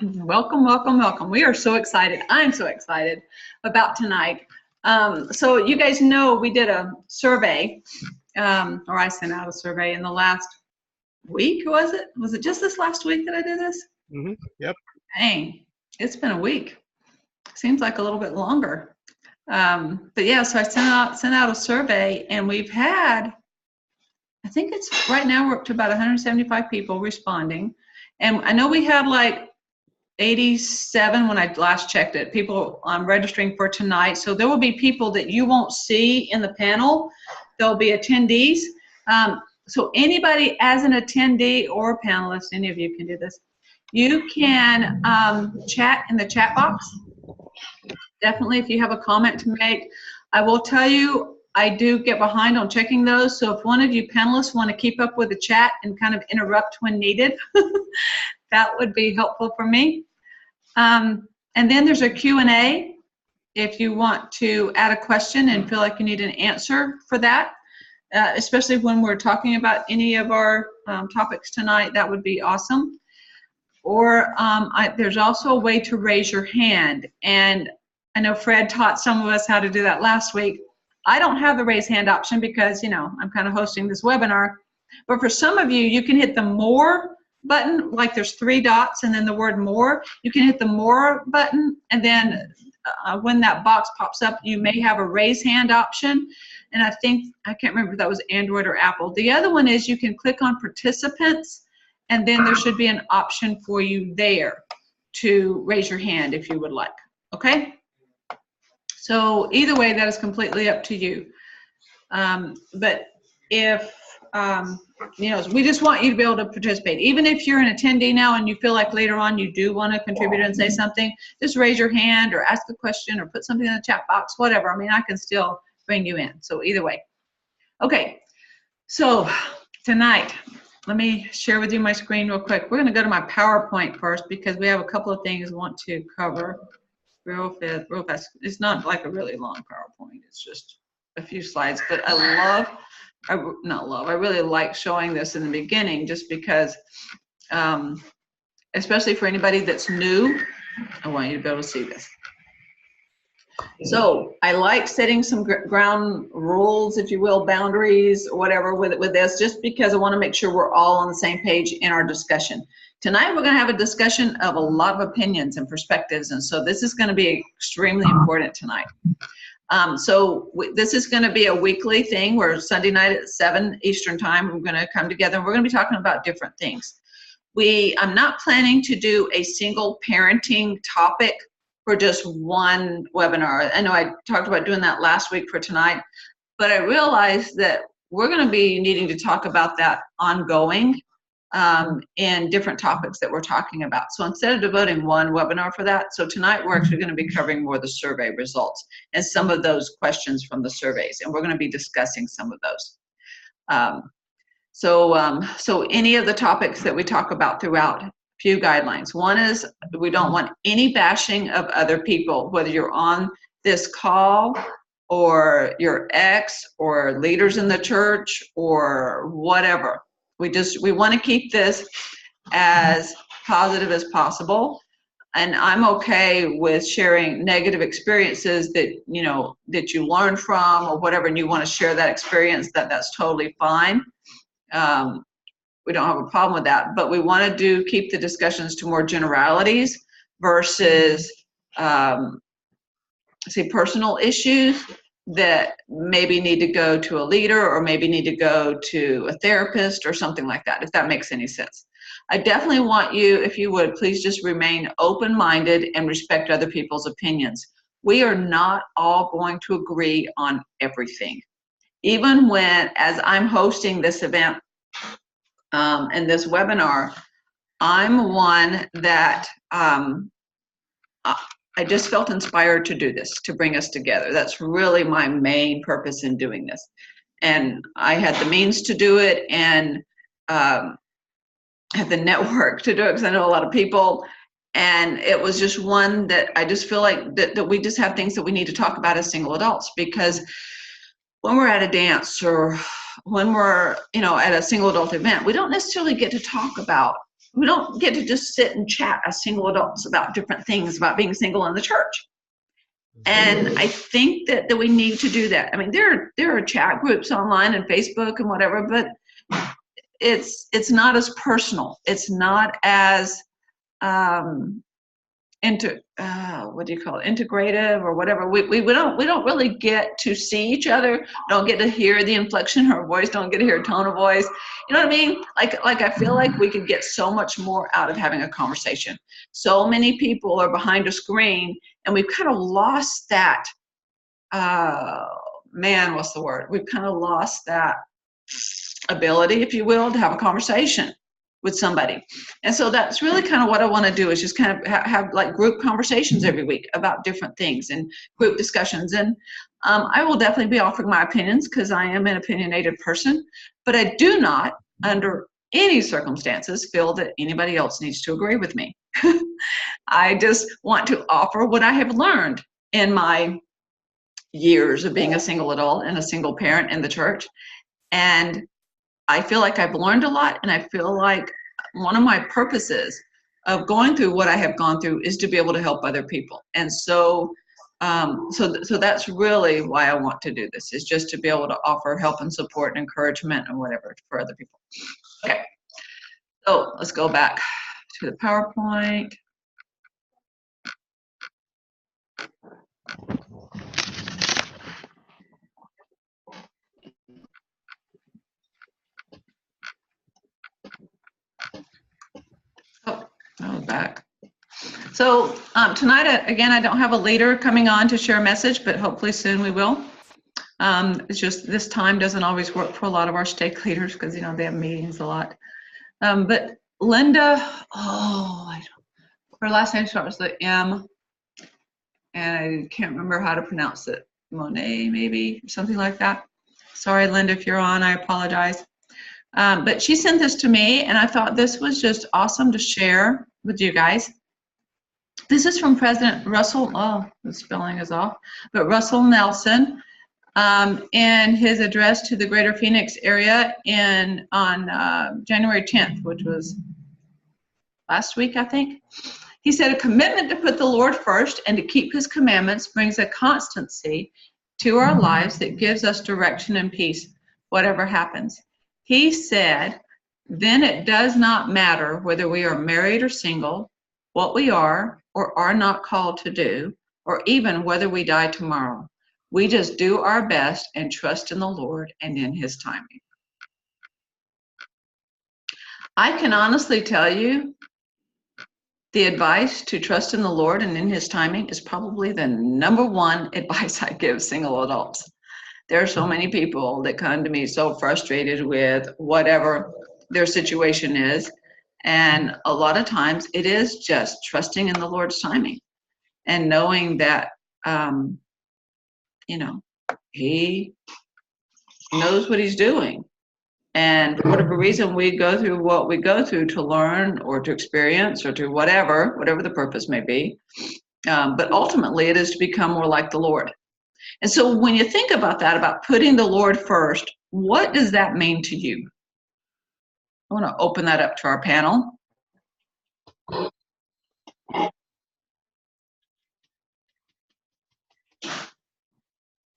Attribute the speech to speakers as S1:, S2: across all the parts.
S1: Welcome, welcome, welcome. We are so excited. I'm so excited about tonight. So you guys know we did a survey, or I sent out a survey in the last week, was it? Was it just this last week that I did this?
S2: Yep.
S1: Dang, it's been a week. Seems like a little bit longer. But yeah, so I sent out a survey, and we've had, I think it's right now we're up to about 175 people responding. And I know we had like 87 when I last checked it, people registering for tonight. So there will be people that you won't see in the panel. There'll be attendees. So anybody as an attendee or panelist, any of you can do this, you can chat in the chat box. Definitely if you have a comment to make. I will tell you, I do get behind on checking those. So if one of you panelists want to keep up with the chat and kind of interrupt when needed, that would be helpful for me. And then there's a Q&A if you want to add a question and feel like you need an answer for that, especially when we're talking about any of our topics tonight. That would be awesome. Or there's also a way to raise your hand. And I know Fred taught some of us how to do that last week. I don't have the raise hand option because, you know, I'm kind of hosting this webinar. But for some of you, you can hit the more button, like there's 3 dots and then the word more. You can hit the more button, and then when that box pops up, you may have a raise hand option. And I can't remember if that was Android or Apple. The other one is you can click on participants, and then there should be an option for you there to raise your hand if you would like. Okay? So either way, that is completely up to you. But if, you know, we just want you to be able to participate. Even if you're an attendee now and you feel like later on you do want to contribute and say something, just raise your hand or ask a question or put something in the chat box, whatever. I mean, I can still bring you in. So either way. Okay, so tonight, let me share with you my screen real quick. We're going to go to my PowerPoint first because we have a couple of things we want to cover real fast. It's not like a really long PowerPoint. It's just a few slides, but I really like showing this in the beginning just because, especially for anybody that's new, I want you to be able to see this. So I like setting some ground rules, if you will, boundaries, or whatever with this, just because I want to make sure we're all on the same page in our discussion. Tonight we're going to have a discussion of a lot of opinions and perspectives, and so this is going to be extremely important tonight. This is going to be a weekly thing where Sunday night at 7 Eastern time, we're going to come together and we're going to be talking about different things. I'm not planning to do a single parenting topic for just one webinar. I know I talked about doing that last week for tonight, but I realized that we're going to be needing to talk about that ongoing in different topics that we're talking about. So instead of devoting one webinar for that, so tonight we're actually going to be covering more the survey results and some of those questions from the surveys, and we're going to be discussing some of those. So any of the topics that we talk about throughout, few guidelines. One is we don't want any bashing of other people, whether you're on this call or your ex or leaders in the church or whatever. We want to keep this as positive as possible. And I'm okay with sharing negative experiences that, you know, that you learn from or whatever, and you want to share that experience, that's totally fine. We don't have a problem with that, but we want to keep the discussions to more generalities versus, say, personal issues that maybe need to go to a leader or maybe need to go to a therapist or something like that, if that makes any sense. I definitely want you, if you would, please just remain open-minded and respect other people's opinions. We are not all going to agree on everything. Even when, as I'm hosting this event, in this webinar, I'm one that I just felt inspired to do this, to bring us together. That's really my main purpose in doing this. And I had the means to do it and had the network to do it because I know a lot of people. And it was just one that I just feel like that we just have things that we need to talk about as single adults, because when we're at a dance or when we're, you know, at a single adult event, we don't necessarily get to talk about we don't get to just sit and chat as single adults about different things about being single in the church. And I think that we need to do that. I mean, there are chat groups online and Facebook and whatever, but it's not as personal. It's not as what do you call it, integrative or whatever. We don't really get to see each other, don't get to hear the inflection of her voice, don't get to hear tone of voice. You know what I mean? Like I feel like we could get so much more out of having a conversation. So many people are behind a screen, and we've kind of lost that, what's the word? We've kind of lost that ability, if you will, to have a conversation with somebody. And so that's really kind of what I want to do, is just kind of have like group conversations every week about different things and group discussions. And I will definitely be offering my opinions, because I am an opinionated person, but I do not, under any circumstances, feel that anybody else needs to agree with me. I just want to offer what I have learned in my years of being a single adult and a single parent in the church. And I feel like I've learned a lot, and I feel like one of my purposes of going through what I have gone through is to be able to help other people. And so that's really why I want to do this, is just to be able to offer help and support and encouragement and whatever for other people. Okay, so let's go back to the PowerPoint. Back. So tonight, again, I don't have a leader coming on to share a message, but hopefully soon we will. It's just this time doesn't always work for a lot of our stake leaders, because, you know, they have meetings a lot. But Linda, her last name starts with M, and I can't remember how to pronounce it. Monet, maybe, something like that. Sorry, Linda, if you're on, I apologize. But she sent this to me, and I thought this was just awesome to share with you guys. This is from President Russell, the spelling is off, but Russell Nelson, in his address to the Greater Phoenix area on January 10th, which was last week, I think. He said, a commitment to put the Lord first and to keep his commandments brings a constancy to our lives that gives us direction and peace, whatever happens. He said, then it does not matter whether we are married or single, what we are or are not called to do, or even whether we die tomorrow. We just do our best and trust in the Lord and in his timing. I can honestly tell you, the advice to trust in the Lord and in his timing is probably the number one advice I give single adults. There are so many people that come to me so frustrated with whatever their situation is. And a lot of times it is just trusting in the Lord's timing and knowing that, he knows what he's doing. And for whatever reason, we go through what we go through to learn or to experience or to whatever the purpose may be. But ultimately, it is to become more like the Lord. And so when you think about that, about putting the Lord first, what does that mean to you? I want to open that up to our panel.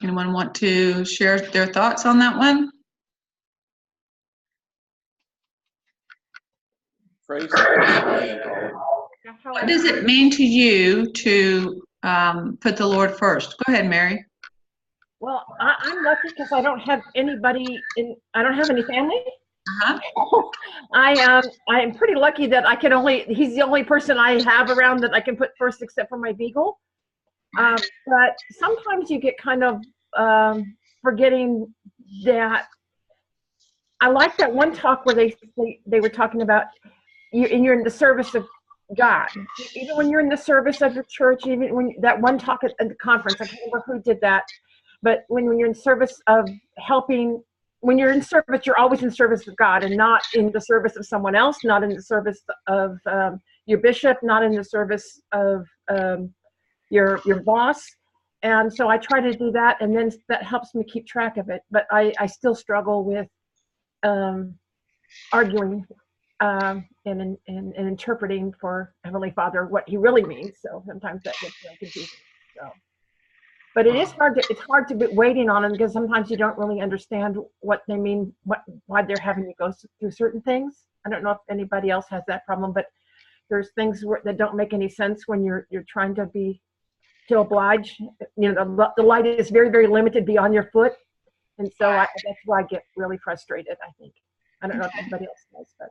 S1: Anyone want to share their thoughts on that one? What does it mean to you to put the Lord first? Go ahead, Mary.
S2: Well, I'm lucky because I don't have anybody I don't have any family. I am pretty lucky that he's the only person I have around that I can put first, except for my beagle. But sometimes you get kind of forgetting that. I like that one talk where they were talking about you're in the service of God. Even when you're in the service of your church, even when that one talk at the conference, I can't remember who did that, but when you're in service of helping, when you're in service, you're always in service of God and not in the service of someone else, not in the service of your bishop, not in the service of your boss. And so I try to do that, and then that helps me keep track of it. But I still struggle with arguing in interpreting for Heavenly Father what He really means. So sometimes that gets really confusing. So, but it is hard to be waiting on them because sometimes you don't really understand what they mean, why they're having you go through certain things. I don't know if anybody else has that problem, but there's things that don't make any sense when you're trying to oblige. You know, the light is very, very limited beyond your foot, and so that's why I get really frustrated. I think I don't know if anybody else does, but.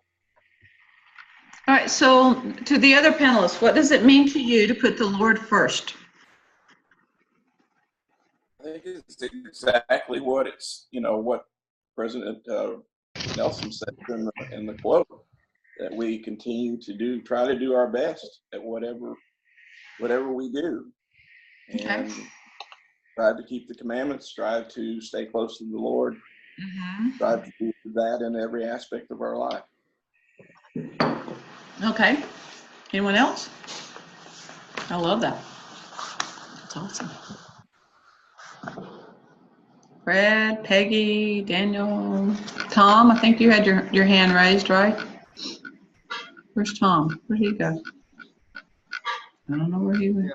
S1: All right, so to the other panelists, what does it mean to you to put the Lord first?
S3: I think it's exactly what what President Nelson said in the quote, that we continue to try to do our best at whatever we do, and strive to keep the commandments, strive to stay close to the Lord, strive to do that in every aspect of our life.
S1: Okay. Anyone else? I love that. That's awesome. Fred, Peggy, Daniel, Tom, I think you had your hand raised, right? Where's Tom? Where'd he go? I don't know where he went.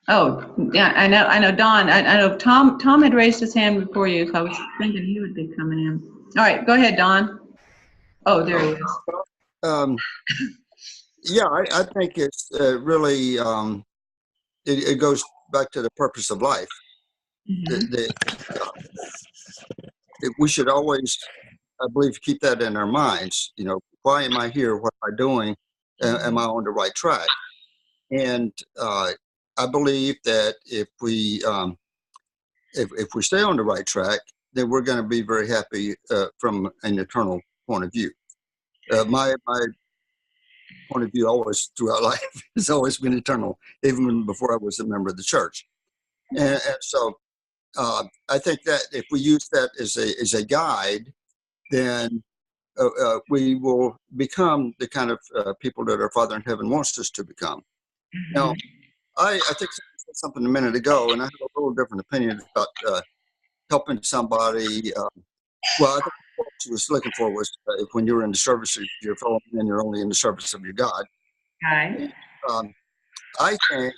S1: Oh, yeah, I know. Don, I know Tom had raised his hand before you, so I was thinking he would be coming in. All right, go ahead, Don. Oh, there he is.
S4: Yeah, I think it's really, it goes back to the purpose of life. We should always, I believe, keep that in our minds. You know, why am I here? What am I doing? Am I on the right track? And I believe that if we stay on the right track, then we're going to be very happy from an eternal point of view. My point of view always throughout life has always been eternal, even before I was a member of the church. And so I think that if we use that as a guide, then we will become the kind of people that our Father in heaven wants us to become. Now, I think someone said something a minute ago, and I have a little different opinion about helping somebody. Well, I think what she was looking for was when you're in the service of your fellow man, you're only in the service of your God.
S1: Right.
S4: I think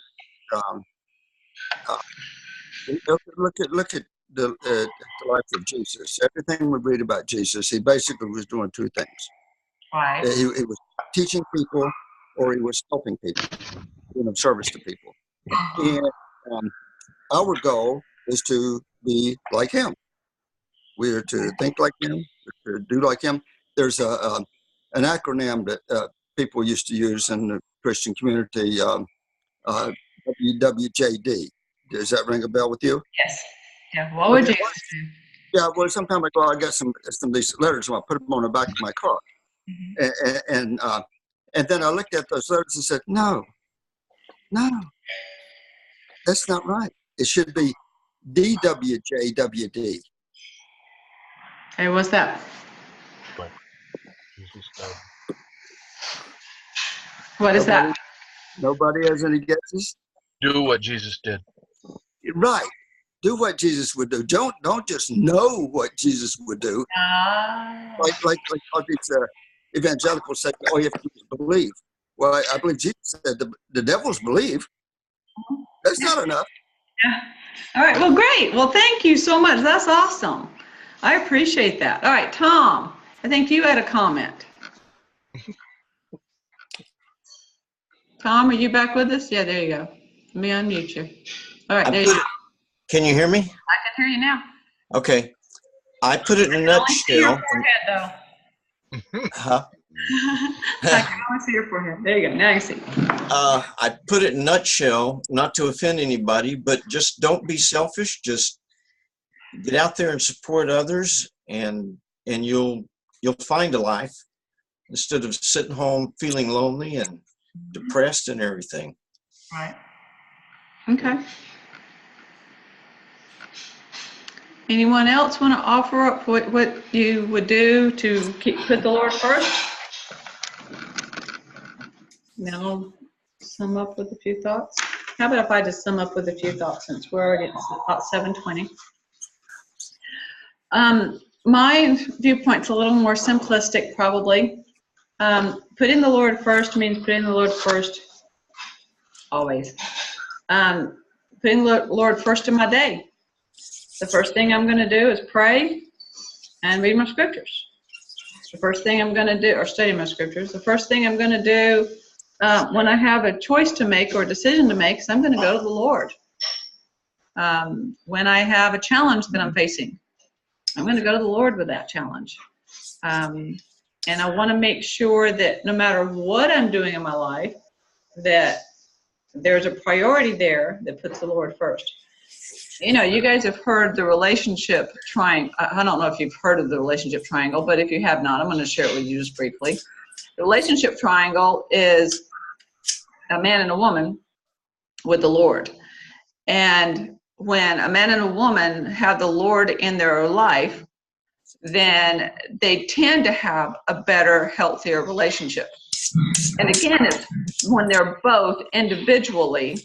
S4: look at the life of Jesus. Everything we read about Jesus, he basically was doing two things.
S1: Right.
S4: He was teaching people, or he was helping people, doing service to people. And our goal is to be like him. We are to think like him, to do like him. There's an acronym that people used to use in the Christian community, WWJD. Does that ring a bell with you?
S1: Yes. Yeah. What would Jesus do?
S4: Yeah. Well, some time ago, I got some of these letters, and I put them on the back of my car. And then I looked at those letters and said, no, that's not right. It should be DWJWD.
S1: Hey, what's that?
S5: What Jesus did.
S1: What is that?
S4: Nobody has any guesses?
S5: Do what Jesus did.
S4: Right. Do what Jesus would do. Don't just know what Jesus would do. Like all these evangelicals say, all you have to do is believe. Well, I believe Jesus said the devils believe. That's not enough.
S1: Yeah. All right. Well, great. Well, thank you so much. That's awesome. I appreciate that. All right, Tom, I think you had a comment. Tom, are you back with us? Yeah, there you go. Let me unmute you. All right, there you go.
S6: Can you hear me?
S1: I can hear you now.
S6: Okay. I put it in a nutshell. Huh?
S1: I can only see your forehead. There you go. Now I see.
S6: I put it in a nutshell, not to offend anybody, but just don't be selfish. Just get out there and support others, and you'll find a life instead of sitting home feeling lonely and depressed and everything.
S1: Right. Okay. Anyone else want to offer up what you would do to put the Lord first? Now I'll sum up with a few thoughts. How about if I just sum up with a few thoughts, since we're already at about 7:20. my viewpoint's a little more simplistic, probably. Putting the Lord first means putting the Lord first always. Putting the Lord first in my day. The first thing I'm going to do is pray and read my scriptures. The first thing I'm going to do, or study my scriptures, the first thing I'm going to do when I have a choice to make or a decision to make is I'm going to go to the Lord. When I have a challenge that I'm facing, I'm going to go to the Lord with that challenge. And I want to make sure that no matter what I'm doing in my life, that there's a priority there that puts the Lord first. You know, you guys have heard the relationship triangle. I don't know if you've heard of the relationship triangle, but if you have not, I'm going to share it with you just briefly. The relationship triangle is a man and a woman with the Lord. And when a man and a woman have the Lord in their life, then they tend to have a better, healthier relationship. And again, it's when they're both individually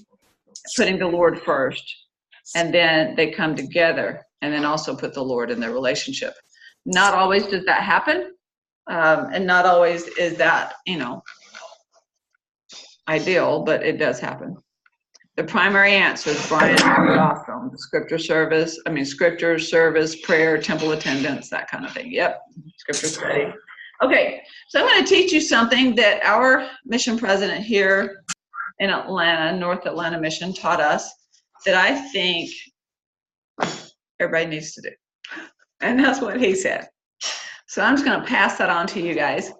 S1: putting the Lord first, and then they come together and then also put the Lord in their relationship. Not always does that happen, and not always is that, you know, ideal, but it does happen. The primary answers, Brian, are awesome. Scripture, service, prayer, temple attendance, that kind of thing. Yep, scripture study. Okay, so I'm going to teach you something that our mission president here in Atlanta, North Atlanta Mission, taught us that I think everybody needs to do. And that's what he said. So I'm just going to pass that on to you guys.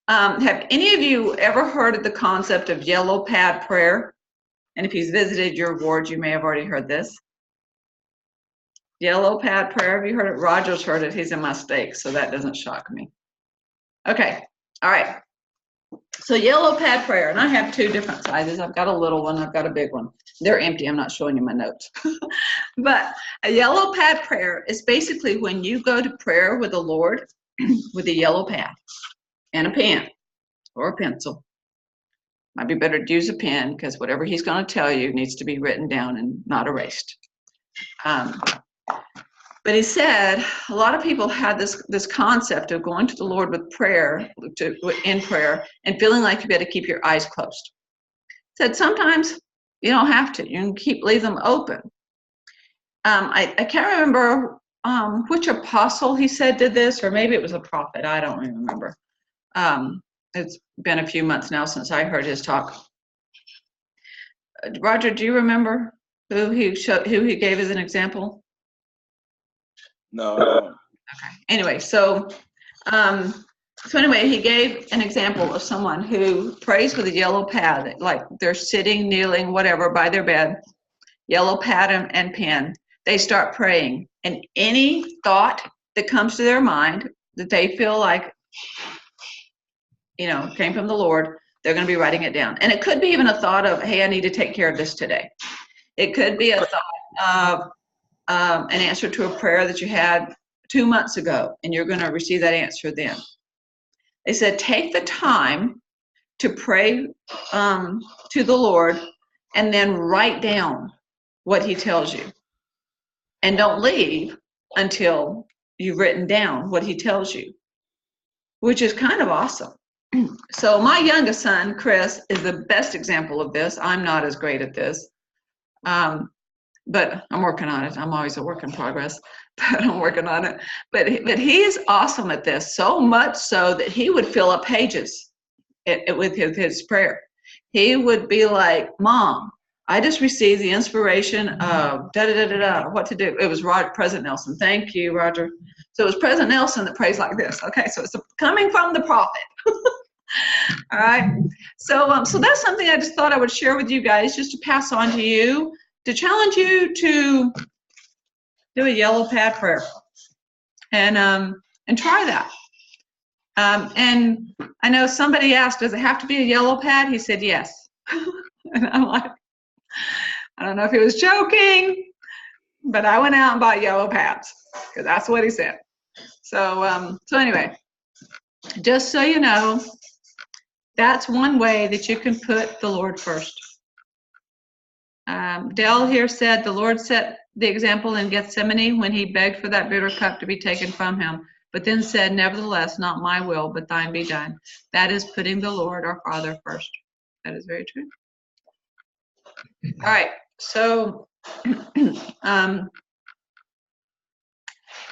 S1: Have any of you ever heard of the concept of yellow pad prayer? And if he's visited your ward, you may have already heard this. Yellow pad prayer, have you heard it? Roger's heard it. He's in my stake, so that doesn't shock me. Okay, all right. So yellow pad prayer, and I have two different sizes. I've got a little one, I've got a big one. They're empty, I'm not showing you my notes. But a yellow pad prayer is basically when you go to prayer with the Lord with a yellow pad and a pen or a pencil. Might be better to use a pen because whatever he's going to tell you needs to be written down and not erased. But he said a lot of people had this concept of going to the Lord with prayer, in prayer, and feeling like you better keep your eyes closed. He said sometimes you don't have to. You can leave them open. I can't remember which apostle he said did this, or maybe it was a prophet. I don't remember. It's been a few months now since I heard his talk. Roger, do you remember who he gave as an example?
S3: No.
S1: Okay. Anyway, so anyway, he gave an example of someone who prays with a yellow pad, like they're sitting, kneeling, whatever, by their bed, yellow pad and pen. They start praying, and any thought that comes to their mind that they feel like, you know, came from the Lord, they're going to be writing it down. And it could be even a thought of, hey, I need to take care of this today. It could be a thought of an answer to a prayer that you had 2 months ago, and you're going to receive that answer then. They said, take the time to pray to the Lord and then write down what he tells you. And don't leave until you've written down what he tells you, which is kind of awesome. So my youngest son, Chris, is the best example of this. I'm not as great at this, but I'm working on it. I'm always a work in progress, but I'm working on it. But he is awesome at this, so much so that he would fill up pages with his prayer. He would be like, Mom, I just received the inspiration of da-da-da-da-da, what to do. It was President Nelson. Thank you, Roger. So it was President Nelson that prays like this. Okay, so it's coming from the prophet. All right. So that's something I just thought I would share with you guys, just to pass on to you, to challenge you to do a yellow pad prayer and try that. And I know somebody asked, does it have to be a yellow pad? He said yes. And I'm like, I don't know if he was joking, but I went out and bought yellow pads because that's what he said. So anyway, just so you know, that's one way that you can put the Lord first. Dell here said the Lord set the example in Gethsemane when he begged for that bitter cup to be taken from him, but then said, nevertheless, not my will, but thine be done. That is putting the Lord, our Father, first. That is very true. All right, so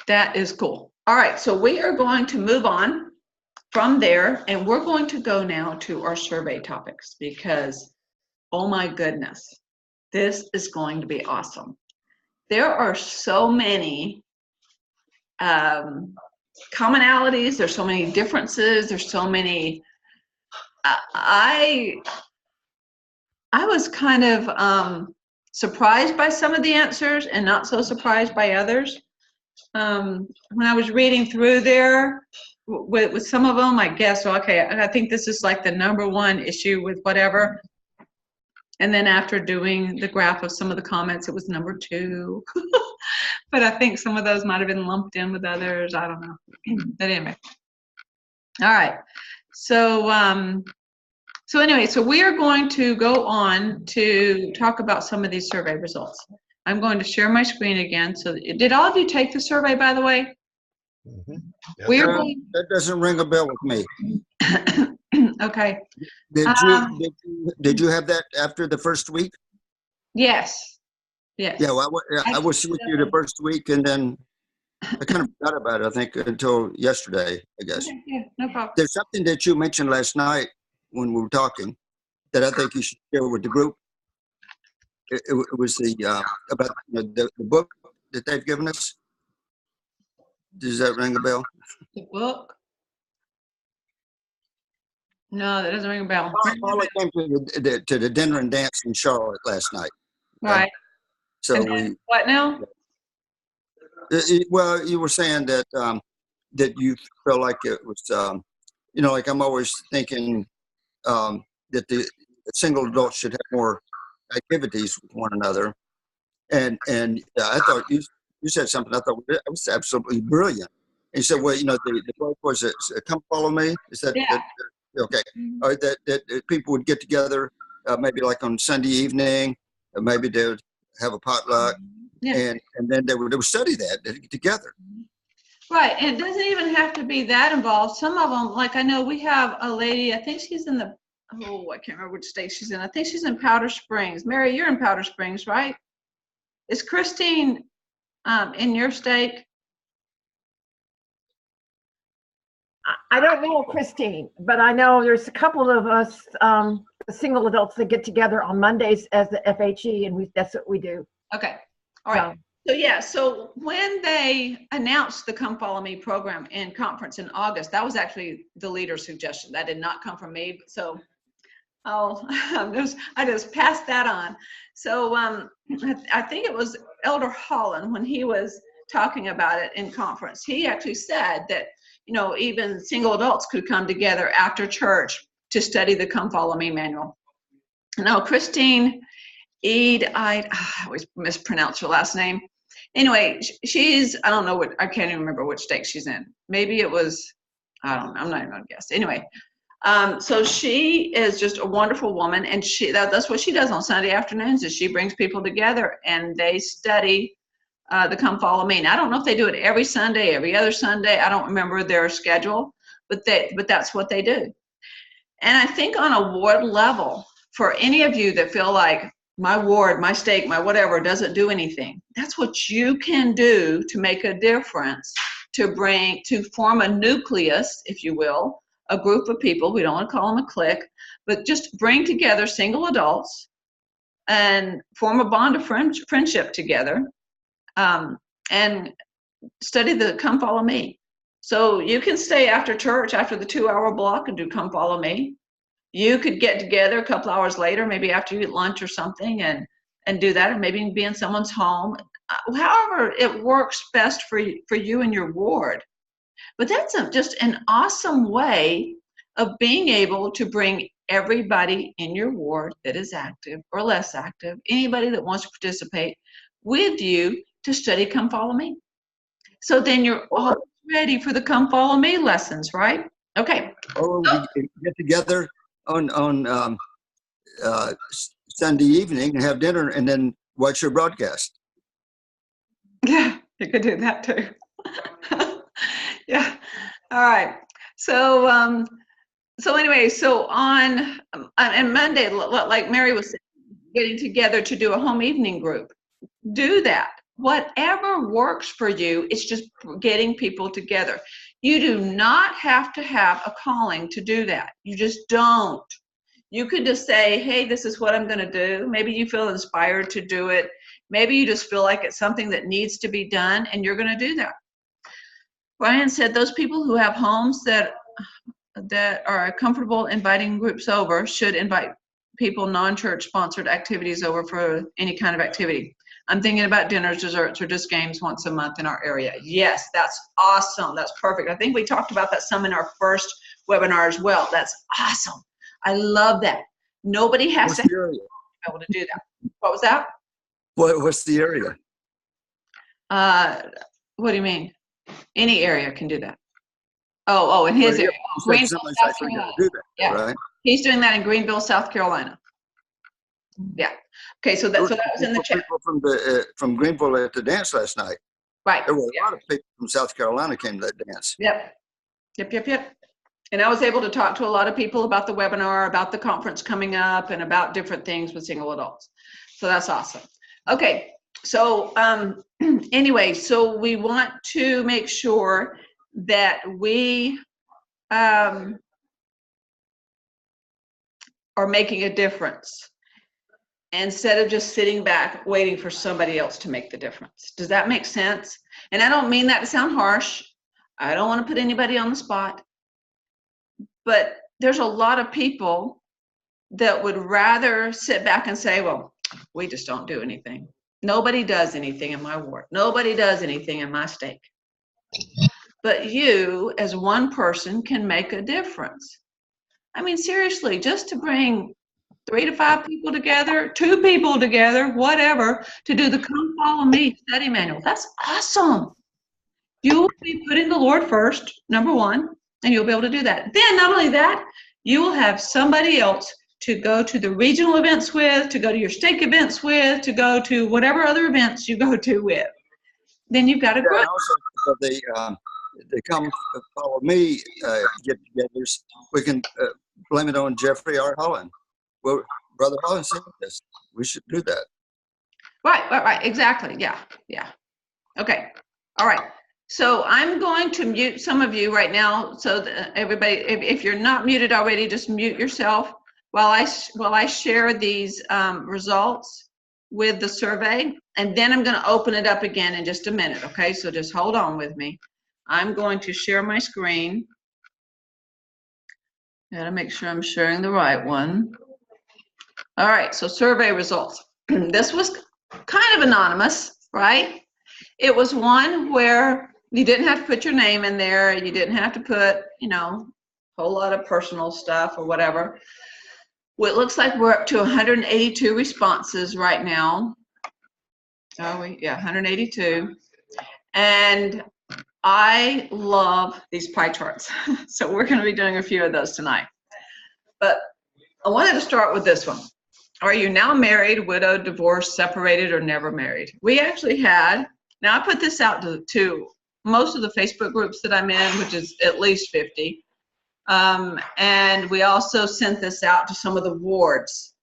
S1: that is cool. All right, so we are going to move on from there, and we're going to go now to our survey topics because, oh my goodness, this is going to be awesome. There are so many commonalities, there's so many differences, there's so many, I was kind of surprised by some of the answers and not so surprised by others. When I was reading through there with some of them, I guess, okay, I think this is like the #1 issue with whatever. And then after doing the graph of some of the comments, it was #2. But I think some of those might have been lumped in with others. I don't know. But anyway. All right. So, anyway, so we are going to go on to talk about some of these survey results. I'm going to share my screen again. So did all of you take the survey, by the way?
S5: Mhm. Yep.
S1: We are going,
S4: That doesn't ring a bell with me.
S1: okay.
S4: Did you have that after the first week?
S1: Yes. Yes.
S4: Yeah, well, I was with you the first week, and then I kind of forgot about it, I think, until yesterday, I guess.
S1: Okay, yeah, no problem.
S4: There's something that you mentioned last night when we were talking that I think you should share with the group. It was about the book that they've given us. Does that ring a bell?
S1: The book? No, that doesn't ring a bell.
S4: Paula came to the dinner and dance in Charlotte last night.
S1: Right.
S4: So
S1: And then what now?
S4: well, you were saying that that you felt like it was, like I'm always thinking that the single adults should have more activities with one another, and I thought you said something I thought that was absolutely brilliant. And you said, well, the book was "Come Follow Me." Is that,
S1: Yeah.
S4: okay? Or that people would get together, maybe like on Sunday evening, or maybe they would have a potluck.
S1: Yeah.
S4: And then they would study that together.
S1: Right, and it doesn't even have to be that involved. Some of them, like I know we have a lady, I think she's in the, I can't remember which state she's in. I think she's in Powder Springs. Mary, you're in Powder Springs, right? Is Christine in your state?
S2: I don't know Christine, but I know there's a couple of us single adults that get together on Mondays as the FHE, and that's what we do.
S1: Okay, all right. So when they announced the Come Follow Me program in conference in August, that was actually the leader's suggestion. That did not come from me. So I just passed that on. So I think it was Elder Holland, when he was talking about it in conference, he actually said that, even single adults could come together after church to study the Come Follow Me manual. Now, Christine I always mispronounce her last name. Anyway, she's, I don't know I can't even remember which state she's in. Maybe it was, I don't know, I'm not even gonna guess. Anyway, so she is just a wonderful woman, and that's what she does on Sunday afternoons, is she brings people together and they study the Come Follow Me. And I don't know if they do it every Sunday, every other Sunday. I don't remember their schedule, but that's what they do. And I think on a ward level, for any of you that feel like my ward, my stake, my whatever doesn't do anything, that's what you can do to make a difference, to form a nucleus, if you will, a group of people. We don't want to call them a clique, but just bring together single adults and form a bond of friendship together, and study the Come Follow Me. So you can stay after church, after the 2-hour block, and do Come Follow Me. You could get together a couple hours later, maybe after you eat lunch or something, and do that, or maybe be in someone's home. However it works best for you and your ward. But that's just an awesome way of being able to bring everybody in your ward that is active or less active, anybody that wants to participate with you to study Come Follow Me. So then you're all ready for the Come Follow Me lessons, right? Okay.
S4: Oh, we get together on Sunday evening and have dinner and then watch your broadcast.
S1: Yeah, you could do that too. Yeah. All right. So, so anyway, so on Monday, like Mary was saying, getting together to do a home evening group. Do that. Whatever works for you, it's just getting people together. You do not have to have a calling to do that. You just don't. You could just say, hey, this is what I'm going to do. Maybe you feel inspired to do it. Maybe you just feel like it's something that needs to be done, and you're going to do that. Brian said those people who have homes that are comfortable inviting groups over should invite people non-church sponsored activities over for any kind of activity. I'm thinking about dinners, desserts, or just games once a month in our area. Yes, that's awesome. That's perfect. I think we talked about that some in our first webinar as well. That's awesome. I love that. Nobody has
S4: What's
S1: to
S4: the area?
S1: be able to do that. What was that?
S4: What's the area?
S1: What do you mean? Any area can do that. Oh, in his
S4: Well, yeah,
S1: area.
S4: you said
S1: Greenville,
S4: somebody's
S1: South
S4: actually
S1: Carolina.
S4: gonna do that,
S1: Yeah.
S4: right?
S1: He's doing that in Greenville, South Carolina. Yeah. Okay, so that was in the chat.
S4: People from Greenville at the dance last night.
S1: Right.
S4: There were a lot of people from South Carolina came to that dance.
S1: Yep. And I was able to talk to a lot of people about the webinar, about the conference coming up, and about different things with single adults. So that's awesome. Okay, so anyway, so we want to make sure that we are making a difference instead of just sitting back waiting for somebody else to make the difference. Does that make sense? And I don't mean that to sound harsh. I don't want to put anybody on the spot. But there's a lot of people that would rather sit back and say, well, we just don't do anything. Nobody does anything in my ward. Nobody does anything in my state. But you, as one person, can make a difference. I mean, seriously, just to bring 3 to 5 people together, 2 people together, whatever, to do the Come Follow Me study manual. That's awesome. You'll be putting the Lord first, number one, and you'll be able to do that. Then not only that, you will have somebody else to go to the regional events with, to go to your stake events with, to go to whatever other events you go to with. Then you've got a group.
S4: And also, they come follow me get-togethers. We can blame it on Jeffrey R. Holland. Well, Brother Holland said this. We should do that.
S1: Right. Exactly. Yeah. Okay. All right. So I'm going to mute some of you right now. So that everybody, if you're not muted already, just mute yourself while I share these results with the survey, and then I'm going to open it up again in just a minute. Okay. So just hold on with me. I'm going to share my screen. Gotta make sure I'm sharing the right one. All right. So survey results. This was kind of anonymous, right? It was one where you didn't have to put your name in there. You didn't have to put, a whole lot of personal stuff or whatever. Well, it looks like we're up to 182 responses right now. Are we? Yeah, 182. And I love these pie charts. So we're going to be doing a few of those tonight. But I wanted to start with this one. Are you now married, widowed, divorced, separated, or never married? We actually had, now I put this out to most of the Facebook groups that I'm in, which is at least 50. And we also sent this out to some of the wards.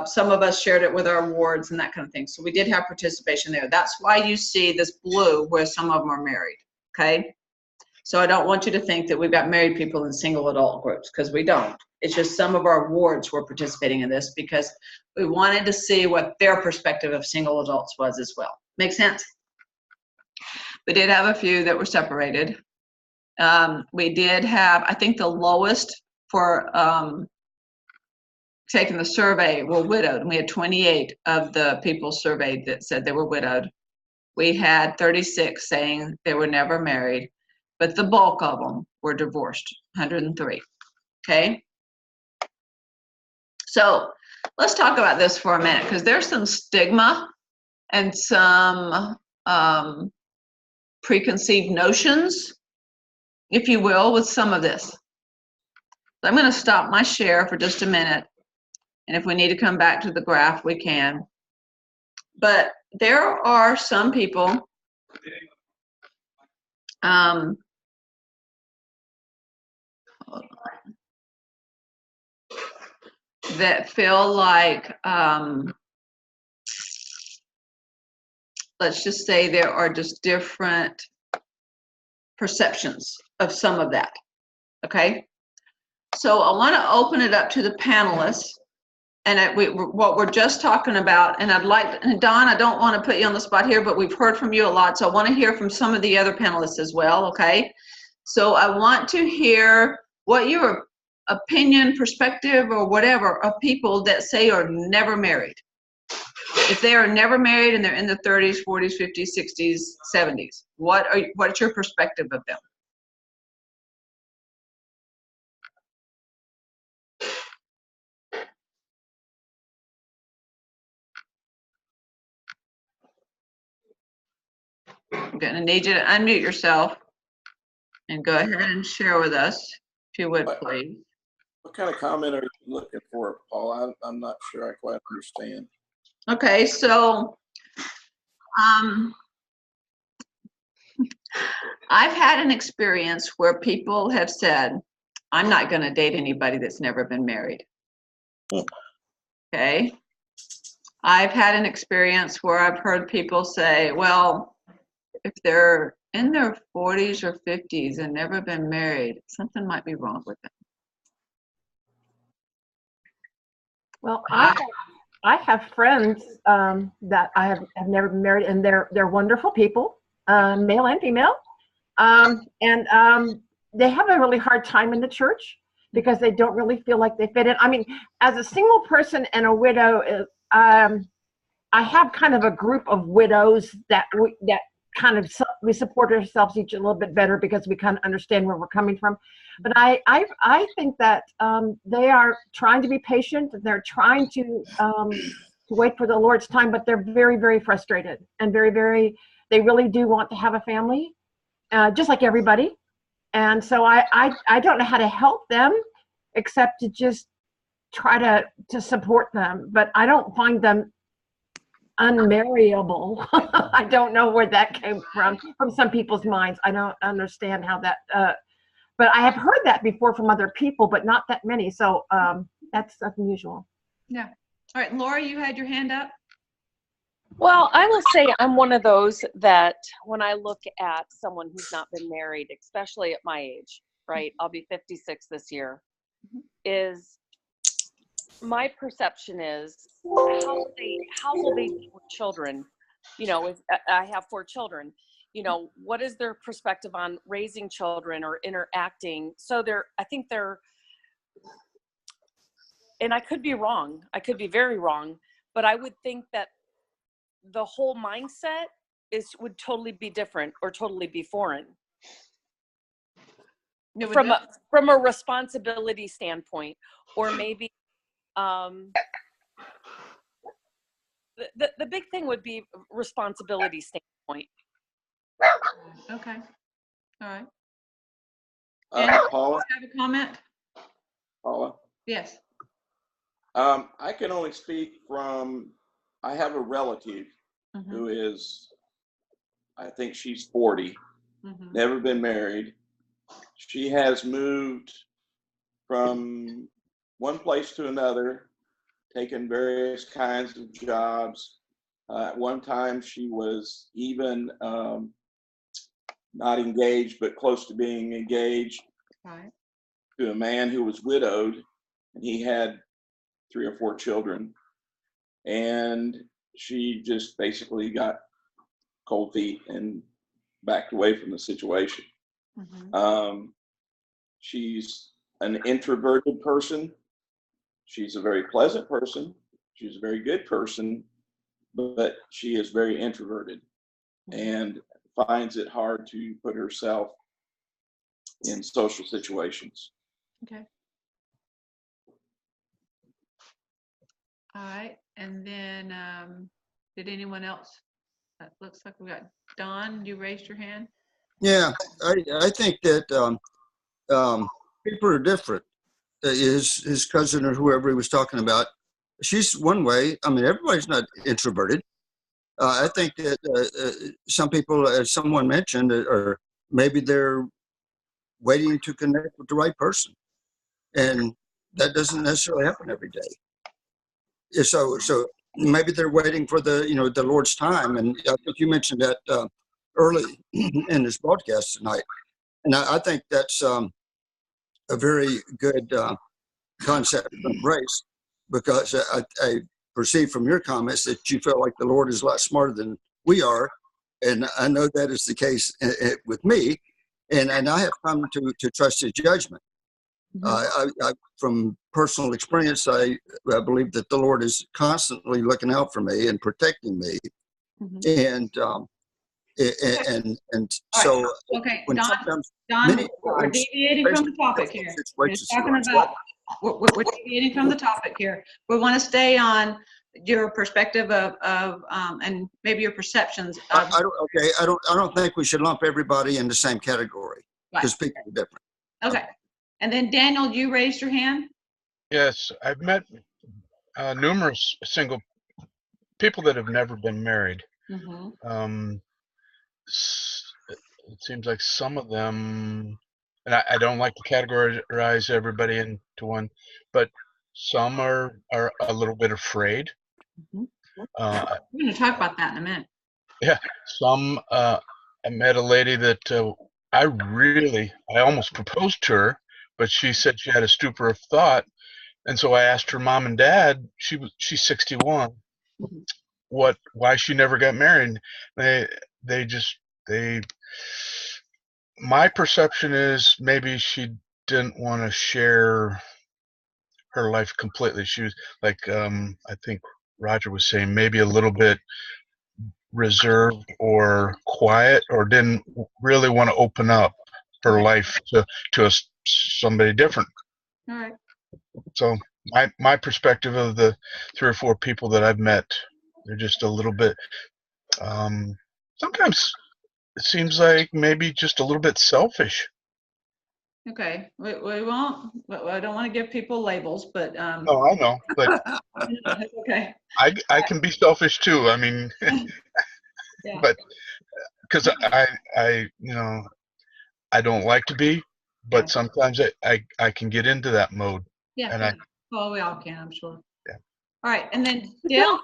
S1: Some of us shared it with our wards and that kind of thing. So we did have participation there. That's why you see this blue where some of them are married, okay? So I don't want you to think that we've got married people in single adult groups, because we don't. It's just some of our wards were participating in this because we wanted to see what their perspective of single adults was as well. Make sense? We did have a few that were separated. We did have, I think the lowest for taking the survey were widowed. And we had 28 of the people surveyed that said they were widowed. We had 36 saying they were never married, but the bulk of them were divorced, 103, okay? So let's talk about this for a minute, because there's some stigma and some preconceived notions, if you will, with some of this. So I'm going to stop my share for just a minute And if we need to come back to the graph, we can. But there are some people that feel like, let's just say there are just different perceptions of some of that, okay? So I want to open it up to the panelists, and what we're just talking about, and I'd like, and Don, I don't want to put you on the spot here, but we've heard from you a lot, so I want to hear from some of the other panelists as well, okay? So I want to hear what your opinion, perspective, or whatever of people that say are never married. If they are never married and they're in the 30s, 40s, 50s, 60s, 70s, what's your perspective of them? I'm going to need you to unmute yourself and go ahead and share with us, if you would, please.
S3: What kind of comment are you looking for, Paula? I'm not sure I quite understand.
S1: Okay, so I've had an experience where people have said, I'm not going to date anybody that's never been married. Okay. I've had an experience where I've heard people say, well, if they're in their 40s or 50s and never been married, something might be wrong with them.
S2: Well, I have friends that I have never been married, and they're wonderful people, male and female, and they have a really hard time in the church because they don't really feel like they fit in. I mean, as a single person and a widow, I have kind of a group of widows that we support ourselves each a little bit better because we kind of understand where we're coming from. But I think that they are trying to be patient. They're trying to wait for the Lord's time, but they're very, very frustrated and they really do want to have a family, just like everybody. And so I don't know how to help them except to just try to support them. But I don't find them unmarriable. I don't know where that came from some people's minds. I don't understand how that, but I have heard that before from other people, but not that many. So that's unusual.
S1: Yeah. All right, Laura, you had your hand up.
S7: Well, I will say I'm one of those that when I look at someone who's not been married, especially at my age, right? I'll be 56 this year, is my perception is how will they deal with children? You know, if I have 4 children, you know, what is their perspective on raising children or interacting? So I think they're, and I could be wrong, I could be very wrong, but I would think that the whole mindset would totally be different or totally be foreign. From a responsibility standpoint, or maybe the big thing would be responsibility standpoint.
S1: Okay. All right.
S3: Paula?
S1: You have a comment?
S3: Paula?
S1: Yes.
S3: I can only speak from, I have a relative who is, I think she's 40, never been married. She has moved from one place to another, taken various kinds of jobs. At one time, she was even not engaged, but close to being engaged to a man who was widowed, and he had 3 or 4 children. And she just basically got cold feet and backed away from the situation. She's an introverted person. She's a very pleasant person. She's a very good person, but she is very introverted and finds it hard to put herself in social situations.
S1: Okay. All right. And then did anyone else? That looks like we got Don. You raised your hand.
S4: Yeah, I think that people are different. His cousin or whoever he was talking about she's one way. I mean, everybody's not introverted. I think that some people, as someone mentioned, or maybe they're waiting to connect with the right person, and that doesn't necessarily happen every day. Yeah, so maybe they're waiting for the Lord's time, and I think you mentioned that early in this broadcast tonight, and I think that's a very good concept of grace, because I perceive from your comments that you feel like the Lord is a lot smarter than we are, and I know that is the case with me, and I have come to trust His judgment. From personal experience, I believe that the Lord is constantly looking out for me and protecting me, and so
S1: Okay,
S4: when
S1: Don,
S4: sometimes
S1: Don, we're
S4: times
S1: deviating from the topic here. We're
S4: situations
S1: talking about, we're deviating from the topic here. We want to stay on your perspective of and maybe your perceptions of.
S4: I don't think we should lump everybody in the same category, because people are different.
S1: Okay, and then Daniel, you raised your hand.
S5: Yes, I've met numerous single people that have never been married. It seems like some of them, and I don't like to categorize everybody into one, but some are a little bit afraid.
S1: We're going to talk about that in a minute.
S5: Yeah, some. I met a lady that I almost proposed to her, but she said she had a stupor of thought, and so I asked her mom and dad. She's 61. Why she never got married? My perception is maybe she didn't want to share her life completely. She was like, I think Roger was saying, maybe a little bit reserved or quiet, or didn't really want to open up her life to somebody different.
S1: All right.
S5: So my perspective of the 3 or 4 people that I've met, they're just a little bit, sometimes it seems like maybe just a little bit selfish.
S1: Okay, we won't. I don't want to give people labels, but
S5: Oh, I know, but
S1: that's okay.
S5: I can be selfish too. I mean,
S1: Yeah.
S5: but because I I don't like to be, but sometimes I can get into that mode.
S1: Yeah.
S5: And
S1: Well, we all can, I'm sure.
S5: Yeah.
S1: All right, and then Dale,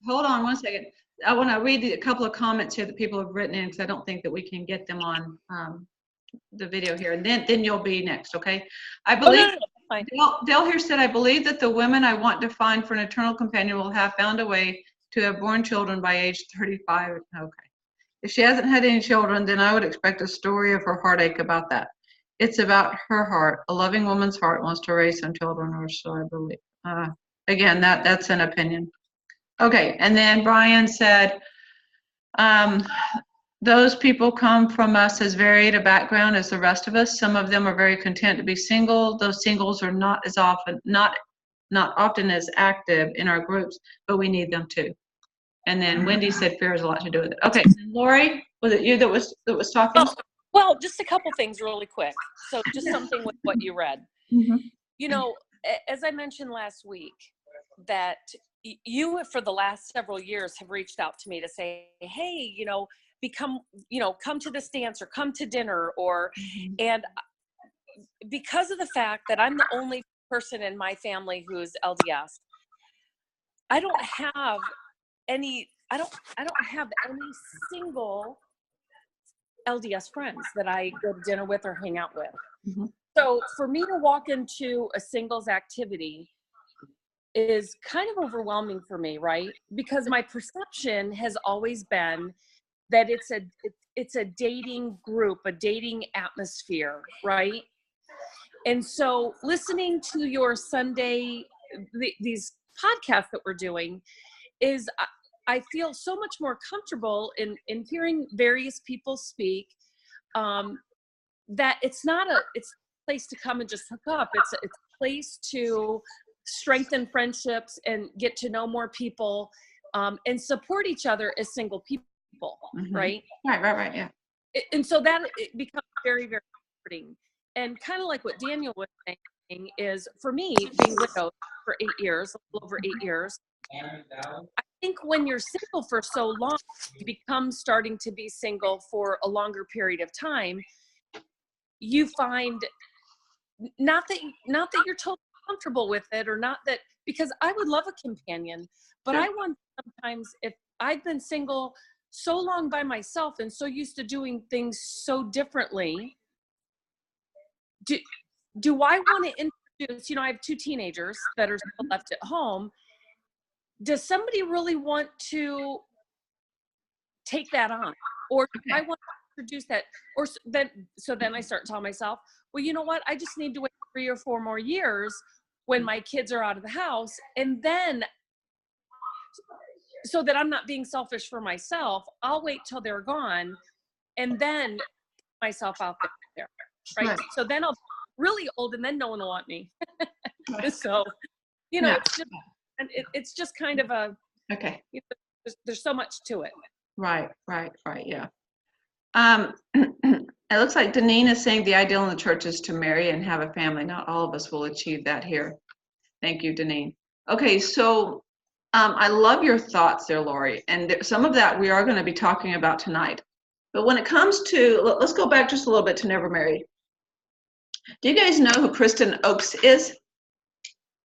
S1: hold on one second. I want to read a couple of comments here that people have written in, because I don't think that we can get them on the video here, and then you'll be next. Okay, I believe Dale here said, I believe that the women I want to find for an eternal companion will have found a way to have born children by age 35. Okay, if she hasn't had any children, then I would expect a story of her heartache about that. It's about her heart. A loving woman's heart wants to raise some children, or so I believe. Again, that's an opinion. Okay, and then Brian said, those people come from us as varied a background as the rest of us. Some of them are very content to be single. Those singles are not often as active in our groups, but we need them too. And then Wendy said fear has a lot to do with it. Okay, Lori, was it you that was talking?
S7: Well, just a couple things really quick. So just something with what you read. You know, as I mentioned last week, that you for the last several years have reached out to me to say, hey, come to this dance or come to dinner, or and because of the fact that I'm the only person in my family who's LDS, I don't have any single LDS friends that I go to dinner with or hang out with. So for me to walk into a singles activity is kind of overwhelming for me, right? Because my perception has always been that it's a dating group, a dating atmosphere, right? And so listening to your Sunday, these podcasts that we're doing, is I feel so much more comfortable in hearing various people speak, that it's a place to come and just hook up. It's a place to strengthen friendships and get to know more people, and support each other as single people, right?
S1: Right, yeah.
S7: And so that it becomes very, very comforting. And kind of like what Daniel was saying, thing is, for me, being widowed for 8 years, a little over 8 years, I think when you're single for so long, you become starting to be single for a longer period of time. You find not that you're totally comfortable with it, or not that, because I would love a companion, but I want, sometimes, if I've been single so long by myself and so used to doing things so differently, do I want to introduce, I have 2 teenagers that are still left at home. Does somebody really want to take that on? Or do I want to introduce that? Or so then I start telling myself, well, you know what? I just need to wait 3 or 4 more years when my kids are out of the house. And then, so that I'm not being selfish for myself, I'll wait till they're gone and then put myself out there. Right? So then I'll be really old and then no one will want me. So, it's just kind of a, there's so much to it.
S1: Right, yeah. It looks like Deneen is saying the ideal in the church is to marry and have a family. Not all of us will achieve that here. Thank you, Deneen. Okay, so I love your thoughts there, Lori, and some of that we are going to be talking about tonight. But when it comes to, let's go back just a little bit to Never Married. Do you guys know who Kristen Oakes is?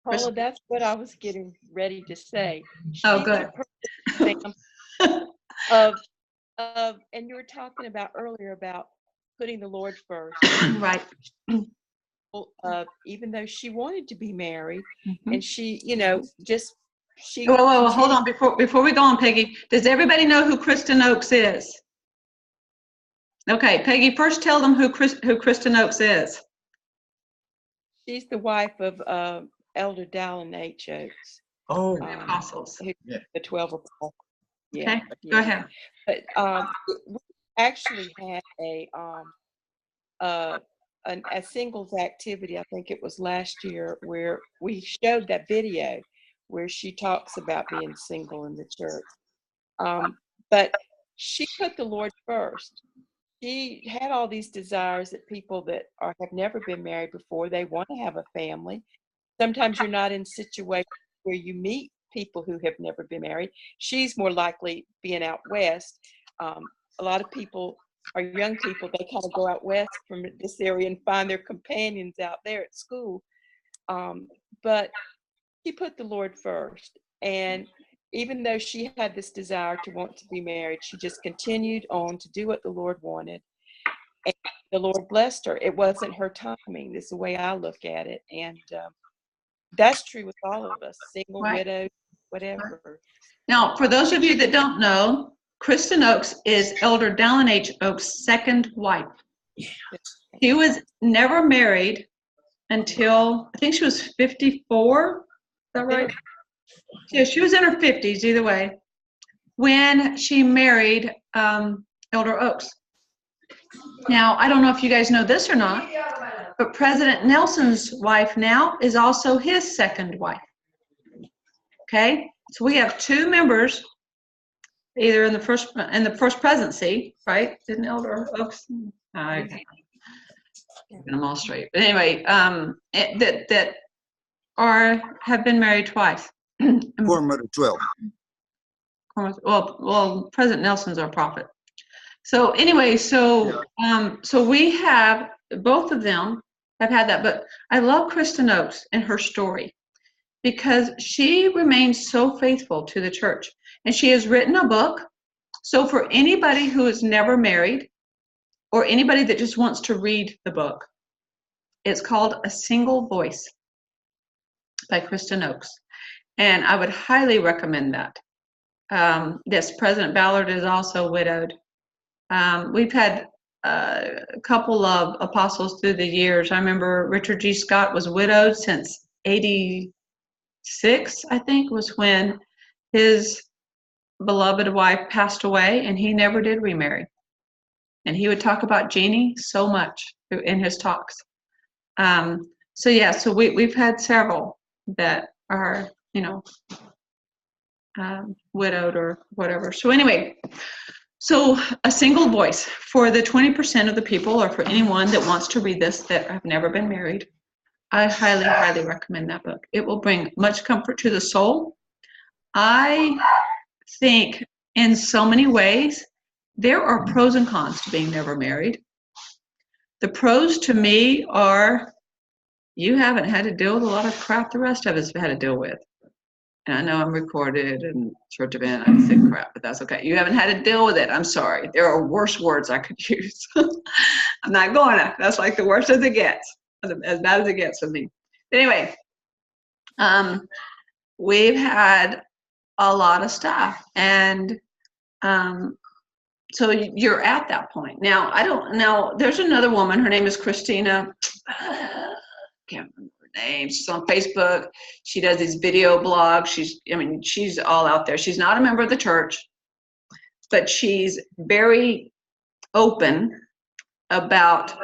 S8: Paula, that's what I was getting ready to say.
S1: Oh, good.
S8: And you were talking about earlier about putting the Lord first.
S1: Right.
S8: Even though she wanted to be married,
S1: Mm-hmm.
S8: and she, she.
S1: Whoa, hold on. Before we go on, Peggy, does everybody know who Kristen Oakes is? Okay, Peggy, first tell them who Kristen Oakes is.
S8: She's the wife of Elder Dallin H. Oakes.
S6: Oh,
S1: Apostles.
S8: The 12 apostles. Yeah.
S1: Okay, go ahead.
S8: But we actually had a singles activity, I think it was last year, where we showed that video where she talks about being single in the church. But she put the Lord first. She had all these desires that people that have never been married before, they want to have a family. Sometimes you're not in situations where you meet people who have never been married. She's more likely being out west. A lot of people are young people, they kind of go out west from this area and find their companions out there at school. But she put the Lord first. And even though she had this desire to want to be married, she just continued on to do what the Lord wanted. And the Lord blessed her. It wasn't her timing. This is the way I look at it. And that's true with all of us, single, widow, whatever.
S1: Now, for those of you that don't know, Kristen Oakes is Elder Dallin H. Oakes' second wife. He was never married until, I think she was 54. Is that right? Yeah, she was in her 50s, either way, when she married Elder Oakes. Now, I don't know if you guys know this or not, but President Nelson's wife now is also his second wife. Okay, so we have 2 members, either in the first presidency, right? Didn't Elder Oakes? I get them all straight. But anyway, that have been married twice.
S4: Quorum of the 12.
S1: Well, President Nelson's our prophet. So anyway, so we have, both of them have had that, but I love Kristen Oakes and her story because she remains so faithful to the church, and she has written a book. So for anybody who is never married or anybody that just wants to read the book, it's called A Single Voice by Kristen Oakes. And I would highly recommend that. Yes, President Ballard is also widowed. We've had a couple of apostles through the years. I remember Richard G. Scott was widowed since 86, I think, was when his beloved wife passed away, and he never did remarry. And he would talk about Jeannie so much in his talks. So we've had several that are, widowed or whatever. So anyway, so a single voice for the 20% of the people, or for anyone that wants to read this that have never been married. I highly, highly recommend that book. It will bring much comfort to the soul. I think in so many ways, there are pros and cons to being never married. The pros to me are you haven't had to deal with a lot of crap the rest of us have had to deal with. And I know I'm recorded and church event, I said crap, but that's okay. You haven't had to deal with it. I'm sorry. There are worse words I could use. I'm not going to. That's like the worst as it gets, as bad as it gets with me. But anyway, we've had a lot of stuff. And so you're at that point. Now, there's another woman. Her name is Christina. Can't remember her name. She's on Facebook. She does these video blogs. She's all out there. She's not a member of the church, but she's very open about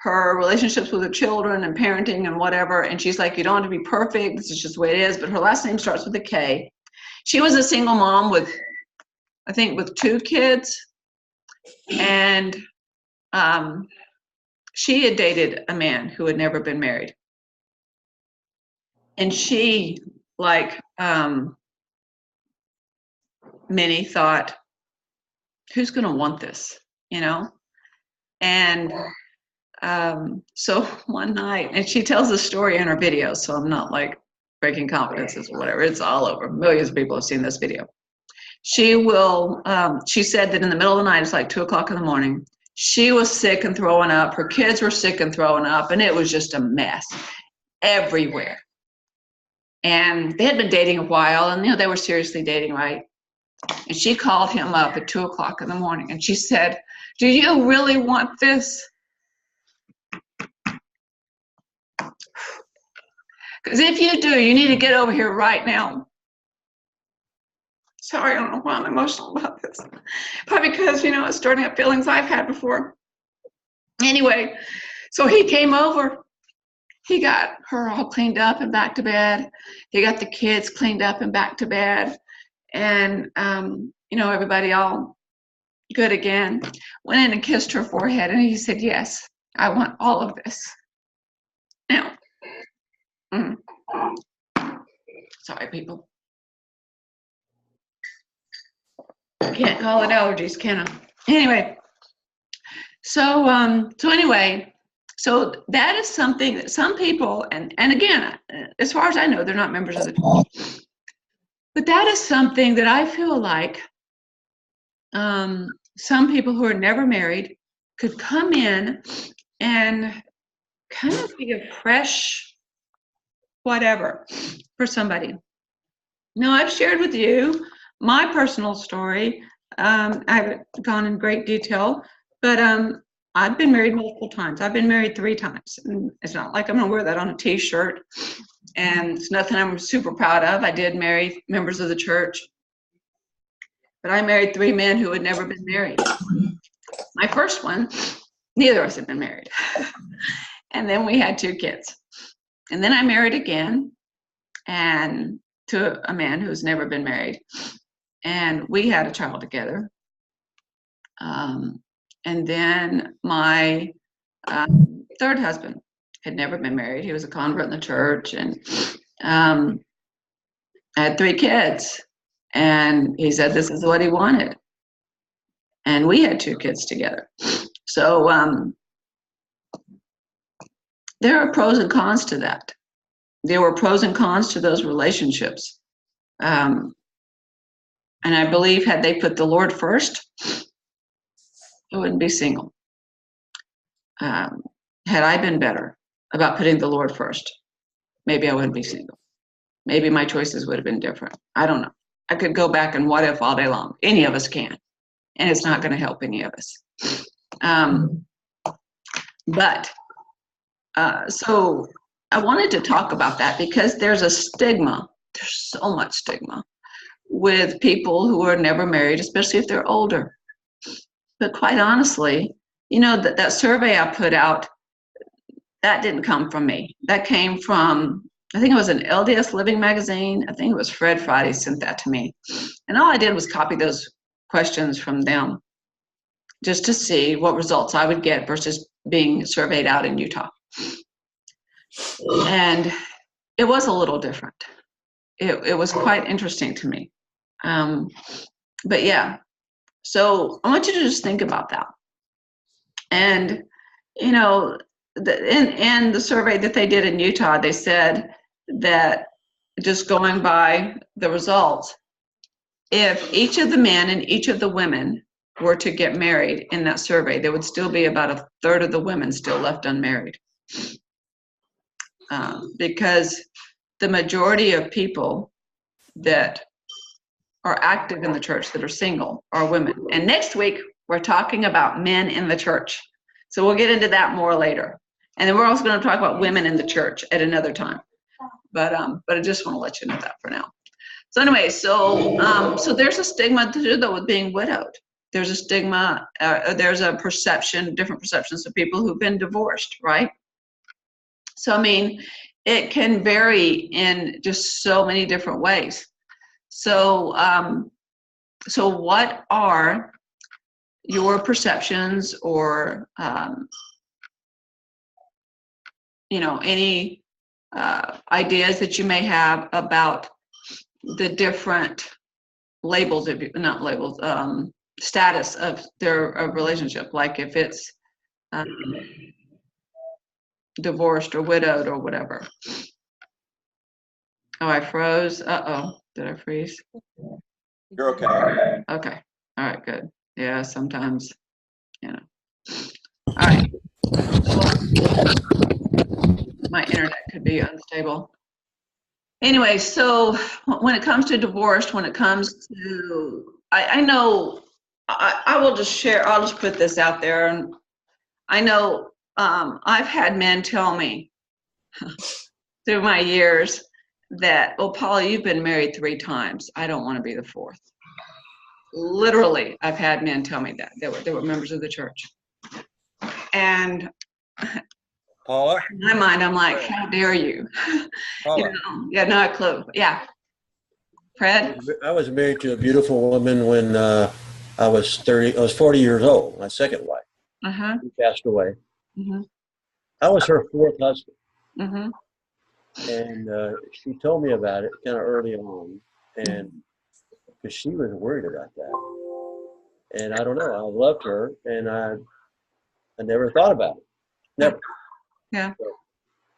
S1: her relationships with her children and parenting and whatever. And she's like, you don't have to be perfect. This is just the way it is. But her last name starts with a K. She was a single mom with 2 kids. And she had dated a man who had never been married. And she, like many, thought, who's going to want this, And so one night, and she tells the story in her video, so I'm not like breaking confidences or whatever. It's all over. Millions of people have seen this video. She said that in the middle of the night, it's like 2:00 in the morning, she was sick and throwing up. Her kids were sick and throwing up, and it was just a mess everywhere. And they had been dating a while, and they were seriously dating, right? And she called him up at 2:00 in the morning, and she said, do you really want this? Because if you do, you need to get over here right now. Sorry, I don't know why I'm emotional about this. Probably because, it's stirring up feelings I've had before. Anyway, so he came over. He got her all cleaned up and back to bed. He got the kids cleaned up and back to bed. And, everybody all good again. Went in and kissed her forehead. And he said, yes, I want all of this. Now, sorry, people. I can't call it allergies, can I? Anyway, so that is something that some people, and again, as far as I know, they're not members of the church, but that is something that I feel like some people who are never married could come in and kind of be a fresh whatever for somebody. Now, I've shared with you my personal story. I haven't gone in great detail, but I've been married multiple times. I've been married 3 times. And it's not like I'm going to wear that on a T-shirt, and it's nothing I'm super proud of. I did marry members of the church, but I married 3 men who had never been married. My first one, neither of us had been married. And then we had 2 kids. And then I married again, and to a man who's never been married. And we had a child together. And then my 3rd husband had never been married. He was a convert in the church, and I had 3 kids. And he said this is what he wanted. And we had 2 kids together. So there are pros and cons to that. There were pros and cons to those relationships. And I believe had they put the Lord first, I wouldn't be single. Had I been better about putting the Lord first, maybe I wouldn't be single. Maybe my choices would have been different. I don't know. I could go back and what if all day long. Any of us can. And it's not going to help any of us. So I wanted to talk about that because there's a stigma. There's so much stigma with people who are never married, especially if they're older. But quite honestly, that survey I put out, that didn't come from me. That came from, I think it was an LDS Living magazine. I think it was Fred Friday sent that to me. And all I did was copy those questions from them just to see what results I would get versus being surveyed out in Utah. And it was a little different. It was quite interesting to me. But yeah, so I want you to just think about that. And, you know, in the survey that they did in Utah, they said that, just going by the results, if each of the men and each of the women were to get married in that survey, there would still be about a third of the women still left unmarried. Because the majority of people that are active in the church that are single are women. And next week, we're talking about men in the church. So we'll get into that more later. And then we're also going to talk about women in the church at another time. But I just want to let you know that for now. So anyway, so there's a stigma too, though, with being widowed. There's a stigma, there's a perception, different perceptions of people who've been divorced, right? So, I mean, it can vary in just so many different ways. So, so what are your perceptions, or, you know, any ideas that you may have about the different labels, not labels, status of their relationship, like if it's divorced or widowed or whatever. Oh, I froze. Uh-oh, did I freeze?
S3: You're okay.
S1: Okay, all right, good. Yeah, sometimes, you know. All right. My internet could be unstable. Anyway, so when it comes to divorce, when it comes to, I know, I will just share, I'll just put this out there. And I know I've had men tell me through my years that, well, Paula, you've been married 3 times. I don't want to be the 4th. Literally, I've had men tell me that. They were members of the church. And
S9: Paula?
S1: in my mind, I'm like, how dare you?
S9: Paula.
S1: You know, yeah, not a clue. Yeah. Fred?
S9: I was married to a beautiful woman when I was 40 years old, my second wife.
S1: Uh-huh.
S9: She passed away.
S1: Mm-hmm.
S9: I was her 4th husband.
S1: Mm-hmm.
S9: And she told me about it kind of early on, and because she was worried about that. And I don't know, I loved her, and I never thought about it. Never.
S1: Yeah.
S9: So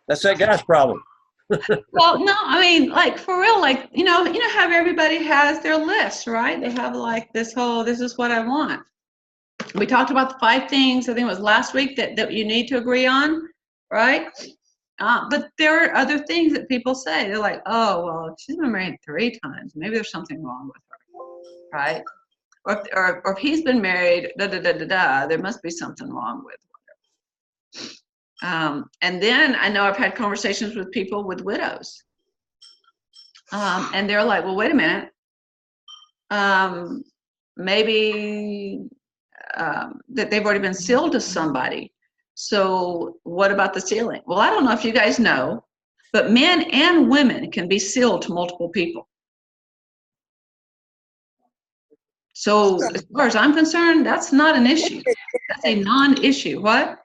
S9: that's that guy's problem.
S1: Well, no, I mean, like, for real, like, you know how everybody has their list, right? They have like this is what I want. We talked about the 5 things, I think it was last week, that you need to agree on, right? But there are other things that people say. They're like, oh, well, she's been married 3 times. Maybe there's something wrong with her, right? Or if he's been married, there must be something wrong with whatever. And then I know I've had conversations with people with widows. And they're like, well, wait a minute. Maybe that they've already been sealed to somebody. So what about the sealing? Well, I don't know if you guys know, but men and women can be sealed to multiple people. So as far as I'm concerned, that's not an issue. That's a non-issue. What?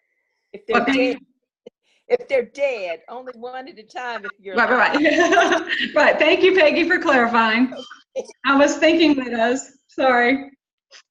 S8: If they're dead, only one at a time. If you're
S1: right. Right. Thank you, Peggy, for clarifying. I was thinking with us. Sorry.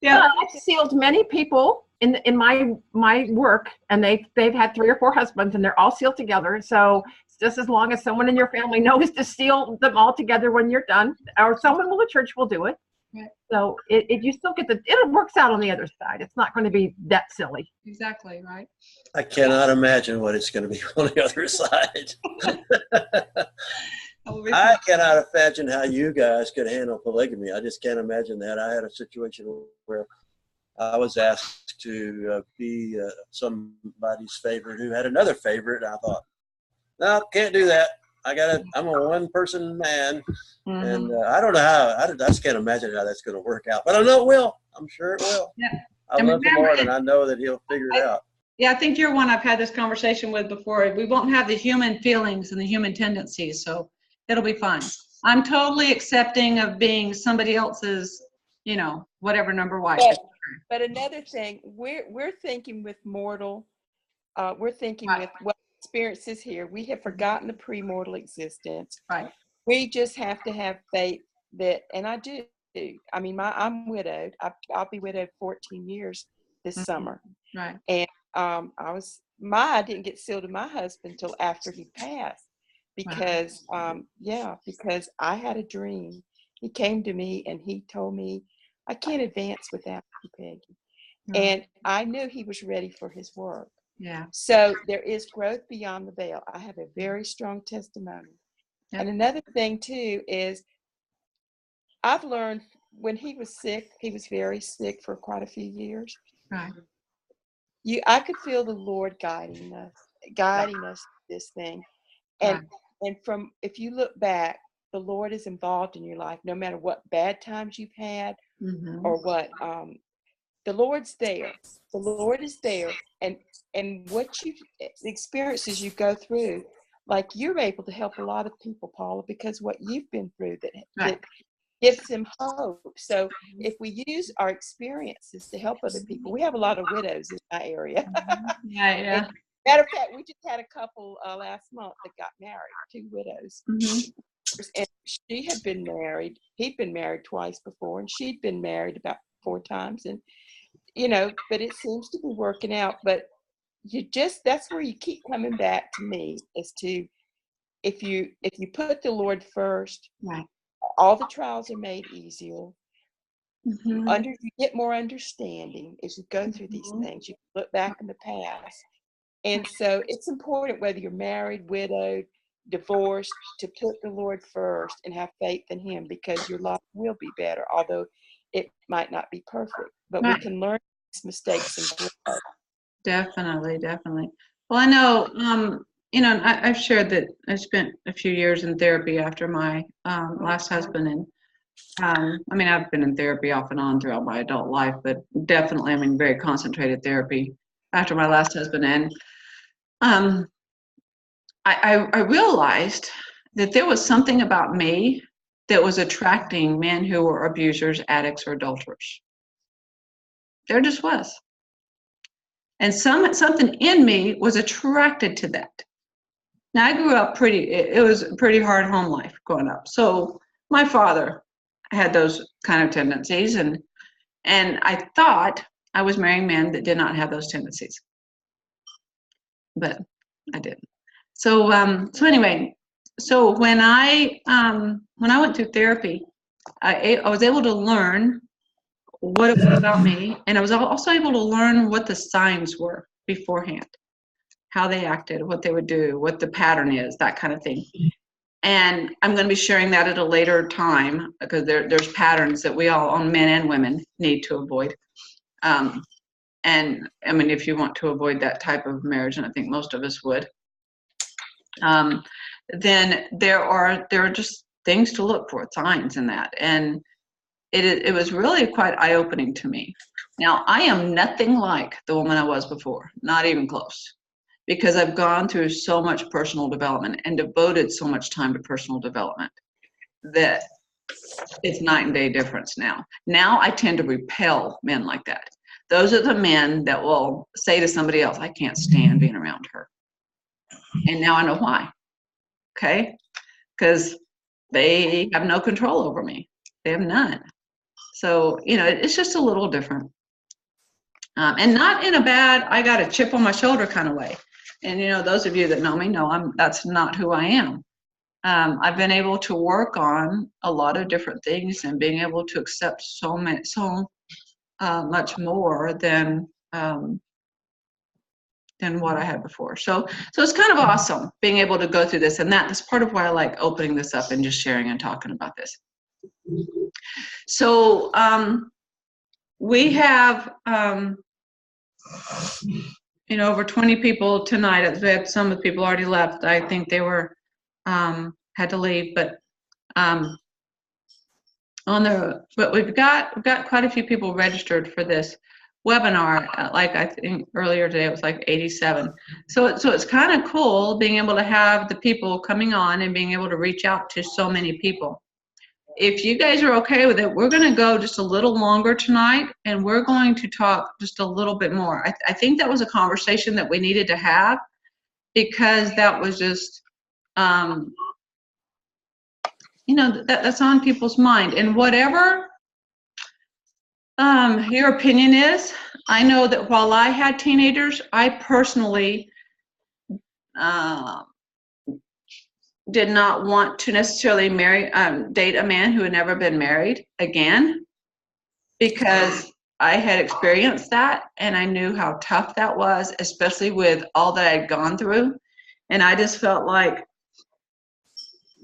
S1: Yeah.
S2: I've sealed many people in my work, and they've had 3 or 4 husbands, and they're all sealed together. So just as long as someone in your family knows to seal them all together when you're done, or someone in the church will do it. Right. So you still get it works out on the other side. It's not going to be that silly.
S1: Exactly, right.
S9: I cannot imagine what it's going to be on the other side. I cannot imagine how you guys could handle polygamy. I just can't imagine that. I had a situation where I was asked to be somebody's favorite who had another favorite. And I thought, no, can't do that. I'm a 1-person man. Mm-hmm. And I don't know how, I just can't imagine how that's going to work out. But I know it will. I'm sure it will. Yeah. I love the Lord, and I know that He'll figure it out.
S1: Yeah, I think you're one I've had this conversation with before. We won't have the human feelings and the human tendencies, so it'll be fine. I'm totally accepting of being somebody else's, whatever number wife.
S8: But another thing, we're thinking with mortal, we're thinking with what experiences here. We have forgotten the premortal existence.
S1: Right.
S8: We just have to have faith that, and I do. I mean, I'm widowed. I'll be widowed 14 years this summer.
S1: Right.
S8: And I didn't get sealed to my husband until after he passed, because because I had a dream. He came to me and he told me, I can't advance without you, Peggy. And I knew he was ready for his work.
S1: Yeah.
S8: So there is growth beyond the veil. I have a very strong testimony.
S1: Yep.
S8: And another thing too is I've learned when he was sick, he was very sick for quite a few years.
S1: Right.
S8: I could feel the Lord guiding us through this thing. And from, if you look back, the Lord is involved in your life, no matter what bad times you've had or what, the Lord's there. The Lord is there. And what the experiences you go through, like you're able to help a lot of people, Paula, because what you've been through that gives them hope. So if we use our experiences to help other people, we have a lot of widows in my area.
S1: Yeah.
S8: Matter of fact, we just had a couple last month that got married, 2 widows. And she had been married. He'd been married twice before, and she'd been married about 4 times. And, but it seems to be working out. But that's where you keep coming back to me, as to if you put the Lord first,
S1: right,
S8: all the trials are made easier.
S1: Mm-hmm.
S8: You get more understanding as you go through these things. You look back in the past. And so it's important, whether you're married, widowed, divorced, to put the Lord first and have faith in him, because your life will be better, although it might not be perfect. But we can learn these mistakes and grow.
S1: Definitely. Well, I know, I've shared that I spent a few years in therapy after my last husband. And I've been in therapy off and on throughout my adult life, but definitely, very concentrated therapy after my last husband. And I realized that there was something about me that was attracting men who were abusers, addicts, or adulterers. There just was. And something in me was attracted to that. Now, I grew up it was a pretty hard home life growing up. So my father had those kind of tendencies, and I thought I was marrying men that did not have those tendencies. But I didn't. So anyway, so when I went through therapy, I was able to learn what it was about me, and I was also able to learn what the signs were beforehand, how they acted, what they would do, what the pattern is, that kind of thing. And I'm going to be sharing that at a later time, because there's patterns that we all, on men and women, need to avoid. And if you want to avoid that type of marriage, and I think most of us would, then there are just things to look for, signs in that. And it was really quite eye-opening to me. Now, I am nothing like the woman I was before, not even close, because I've gone through so much personal development and devoted so much time to personal development that it's night and day difference now. Now I tend to repel men like that. Those are the men that will say to somebody else, I can't stand being around her. And now I know why. Okay? Because they have no control over me. They have none. So, it's just a little different. And not in a bad, I got a chip on my shoulder kind of way. And, those of you that know me know that's not who I am. I've been able to work on a lot of different things and being able to accept so much more than what I had before. So it's kind of awesome being able to go through this, and that's part of why I like opening this up and just sharing and talking about this. So we have over 20 people tonight. We had some of the people already left. I think they were had to leave, but we've got quite a few people registered for this webinar. Like I think earlier today it was like 87. So it's kind of cool being able to have the people coming on and being able to reach out to so many people. If you guys are okay with it, we're going to go just a little longer tonight, and we're going to talk just a little bit more. I think that was a conversation that we needed to have, because that was just, you know, that's on people's mind. And whatever your opinion is, I know that while I had teenagers, I personally did not want to necessarily date a man who had never been married again, because I had experienced that and I knew how tough that was, especially with all that I'd gone through. And I just felt like,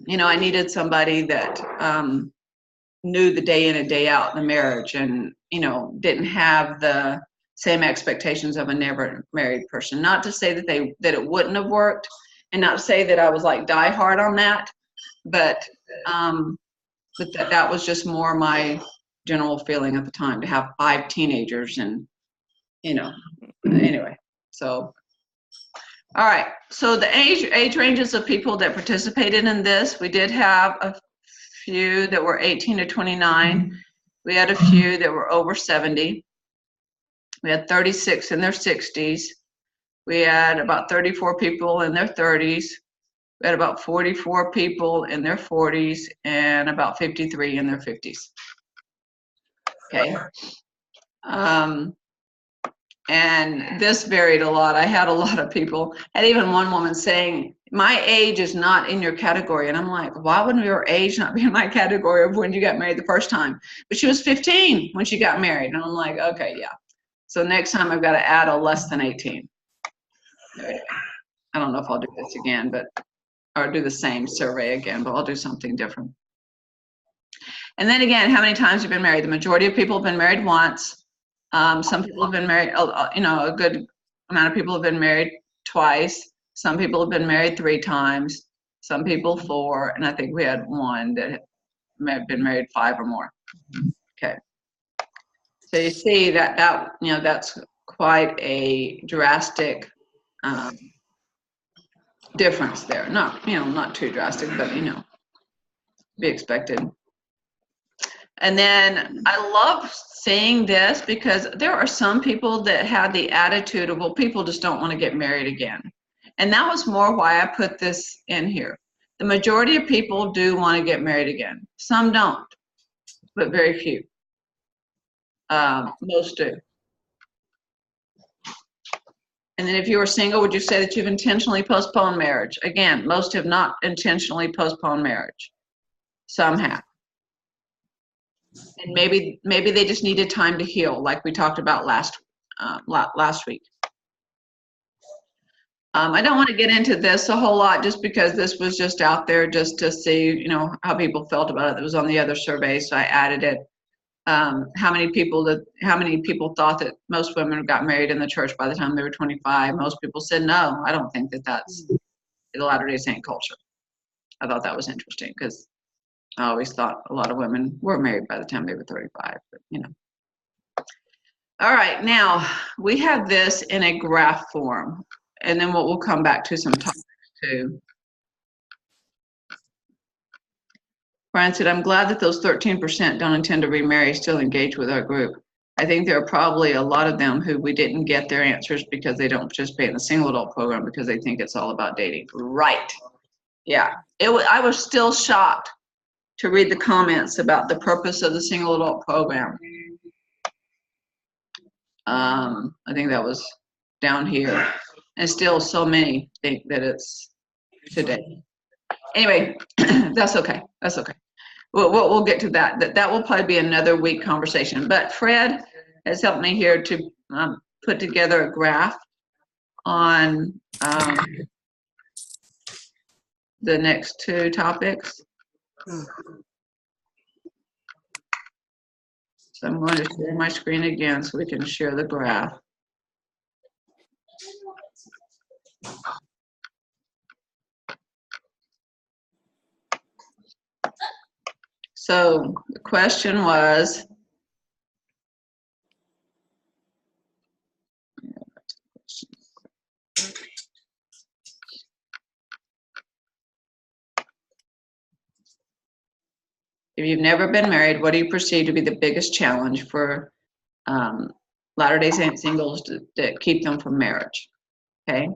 S1: you know, I needed somebody that knew the day in and day out in the marriage, and, you know, didn't have the same expectations of a never married person. Not to say that it wouldn't have worked, and not to say that I was like die hard on that, but that was just more my general feeling at the time, to have 5 teenagers and, you know, anyway. So, all right. So the age ranges of people that participated in this, we did have a few that were 18 to 29. We had a few that were over 70. We had 36 in their 60s. We had about 34 people in their 30s. We had about 44 people in their 40s and about 53 in their 50s. Okay. And this varied a lot. I had a lot of people, and even one woman saying, my age is not in your category. And I'm like, why wouldn't your age not be in my category of when you got married the first time? But she was 15 when she got married. And I'm like, okay, yeah. So next time I've got to add a less than 18. I don't know if I'll do this again, or do the same survey again, but I'll do something different. And then again, how many times you've been married? The majority of people have been married once. Some people have been married, you know, a good amount of people have been married twice. Some people have been married 3 times. Some people 4, and I think we had one that may have been married 5 or more. Okay. So you see that you know, that's quite a drastic difference there. Not, you know, not too drastic, but, you know, be expected. And then I love seeing this, because there are some people that had the attitude of, well, people just don't want to get married again. And that was more why I put this in here. The majority of people do want to get married again. Some don't, but very few. Most do. And then if you were single, would you say that you've intentionally postponed marriage? Again, most have not intentionally postponed marriage. Some have. And maybe they just needed time to heal, like we talked about last week. I don't want to get into this a whole lot, just because this was just out there just to see, you know, how people felt about it. It was on the other survey, so I added it. How many people thought that most women got married in the church by the time they were 25? Most people said no. I don't think that that's the Latter-day Saint culture. I thought that was interesting, because I always thought a lot of women were married by the time they were 35, but, you know. All right, now we have this in a graph form, and then we'll come back to some topics too. Brian said, I'm glad that those 13% don't intend to remarry, still engage with our group. I think there are probably a lot of them who we didn't get their answers because they don't participate in the single adult program because they think it's all about dating. Right. Yeah. I was still shocked to read the comments about the purpose of the single adult program. I think that was down here. And still so many think that it's today. Anyway, that's okay. That's okay. We'll get to that. That will probably be another week conversation. But Fred has helped me here to put together a graph on the next 2 topics. So I'm going to share my screen again so we can share the graph. So the question was, if you've never been married, what do you perceive to be the biggest challenge for Latter-day Saint singles that keep them from marriage? Okay.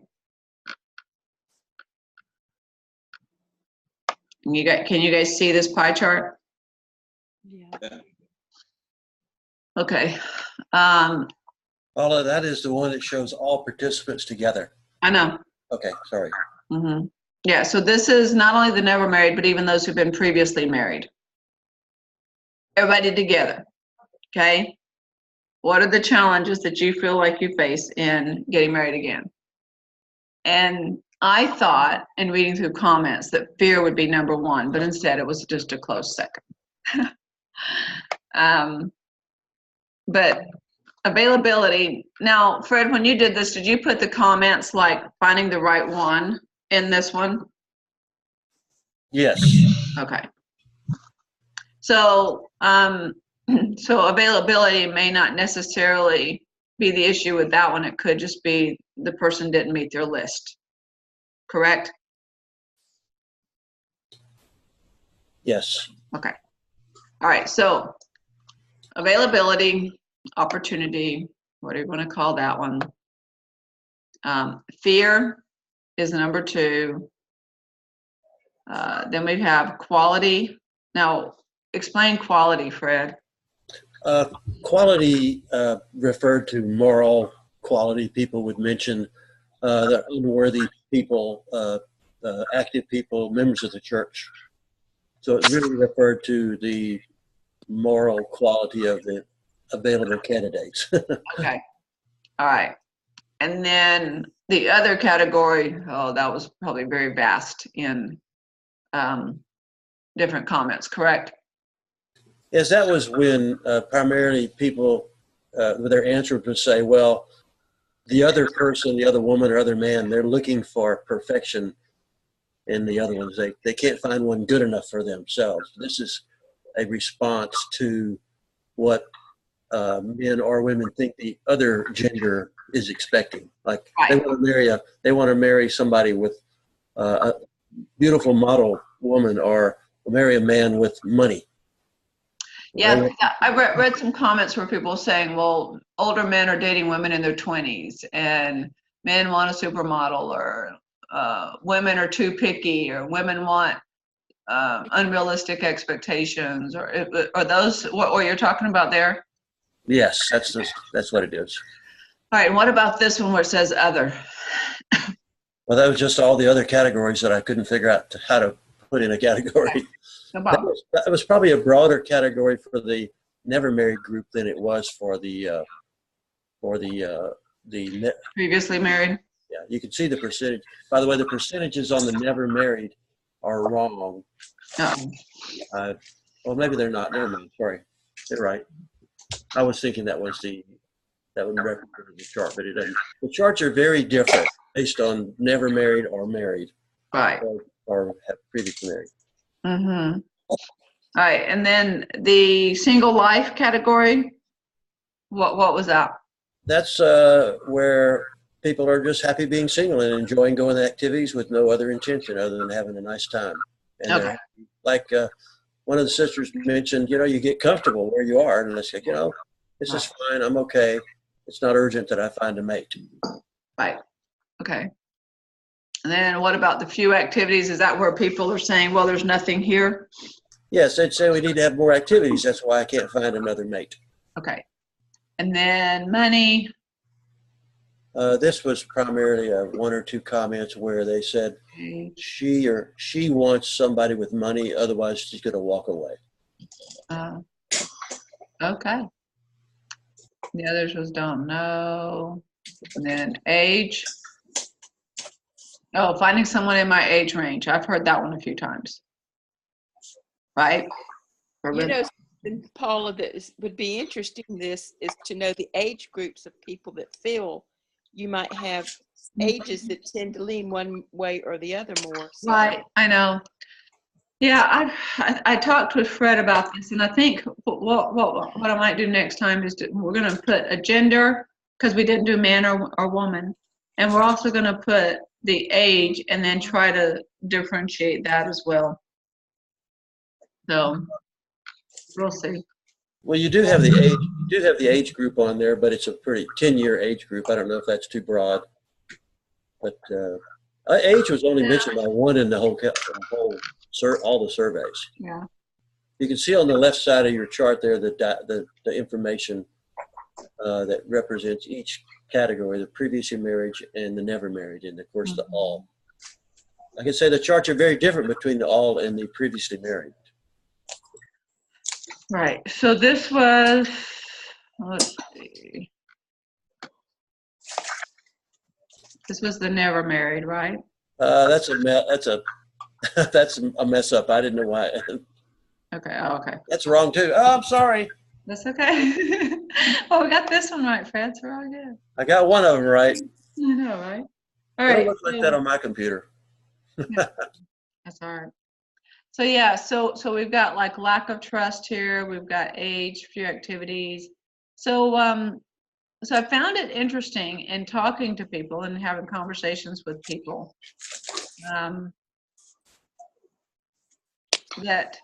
S1: Can you guys see this pie chart?
S8: Yeah.
S1: Okay.
S9: Paula, that is the one that shows all participants together.
S1: I know.
S9: Okay, sorry.
S1: Mm-hmm. Yeah, so this is not only the never married, but even those who've been previously married. Everybody together, okay? What are the challenges that you feel like you face in getting married again? And I thought, in reading through comments, that fear would be number one, but instead it was just a close second. But availability. Now, Fred, when you did this, did you put the comments like finding the right one in this one?
S9: Yes.
S1: Okay. So, so availability may not necessarily be the issue with that one. It could just be the person didn't meet their list. Correct?
S9: Yes.
S1: Okay. All right. So availability, opportunity, what do you want to call that one? Fear is number two. Then we have quality. Now, explain quality, Fred.
S9: Quality referred to moral quality. People would mention the unworthy people, active people, members of the church. So it really referred to the moral quality of the available candidates.
S1: Okay. All right. And then the other category, oh, that was probably very vast in different comments, correct?
S9: Yes, that was when primarily people, with their answer would say, well, the other person, the other woman or other man, they're looking for perfection in the other ones. They can't find one good enough for themselves. This is a response to what men or women think the other gender is expecting. Like they want to marry somebody with a beautiful model woman, or marry a man with money.
S1: Yeah, I read some comments where people were saying, well, older men are dating women in their 20s, and men want a supermodel, or women are too picky, or women want unrealistic expectations, or are those what you're talking about there?
S9: Yes, that's what it is.
S1: All right, and what about this one where it says other?
S9: Well, that was just all the other categories that I couldn't figure out how to put in a category.
S1: Okay. No problem.
S9: That was probably a broader category for the never married group than it was for the
S1: Previously married?
S9: Yeah, you can see the percentage. By the way, the percentages on the never married are wrong.
S1: Oh.
S9: Well, maybe they're not. Never mind. Sorry. You're right. I was thinking that would represent the chart, but it doesn't. The charts are very different based on never married or married.
S1: Right.
S9: Or have previously married.
S1: Mm-hmm. All right, and then the single life category, what was that?
S9: That's where people are just happy being single and enjoying going to activities with no other intention other than having a nice time. And
S1: Okay.
S9: Like one of the sisters mentioned, you get comfortable where you are, and it's like, this is fine. I'm okay. It's not urgent that I find a mate.
S1: Right. Okay. And then what about the few activities? Is that where people are saying, well, there's nothing here?
S9: Yes, they'd say we need to have more activities. That's why I can't find another mate.
S1: Okay. And then money.
S9: This was primarily one or two comments where they said she wants somebody with money, otherwise she's going to walk away.
S1: Okay. The others was don't know. And then age. Oh, finding someone in my age range. I've heard that one a few times. Right?
S8: Something, Paula, that would be interesting is to know the age groups of people that feel you might have ages that tend to lean one way or the other more. So.
S1: Right, I know. Yeah, I talked with Fred about this, and I think what I might do next time is we're going to put a gender, because we didn't do man or woman, and we're also going to put the age and then try to differentiate that as well. So we'll see.
S9: Well, you do have the age group on there, but it's a pretty 10-year age group. I don't know if that's too broad, but age was only mentioned by one in the whole all the surveys.
S1: Yeah.
S9: You can see on the left side of your chart there the information that represents each category: the previously married and the never married, and of course the all. I can say the charts are very different between the all and the previously married.
S1: Right. So this was, let's see. This was the never married, right?
S9: That's a mess up. I didn't know why.
S1: Okay. Oh, okay.
S9: That's wrong too. Oh, I'm sorry.
S1: That's okay. Well, we got this one right, Fred. So we're all good.
S9: I got one of them right.
S1: You know, right? All
S9: It
S1: right.
S9: looks like that on my computer.
S1: That's all right. So yeah, so we've got like lack of trust here. We've got age, few activities. So so I found it interesting in talking to people and having conversations with people that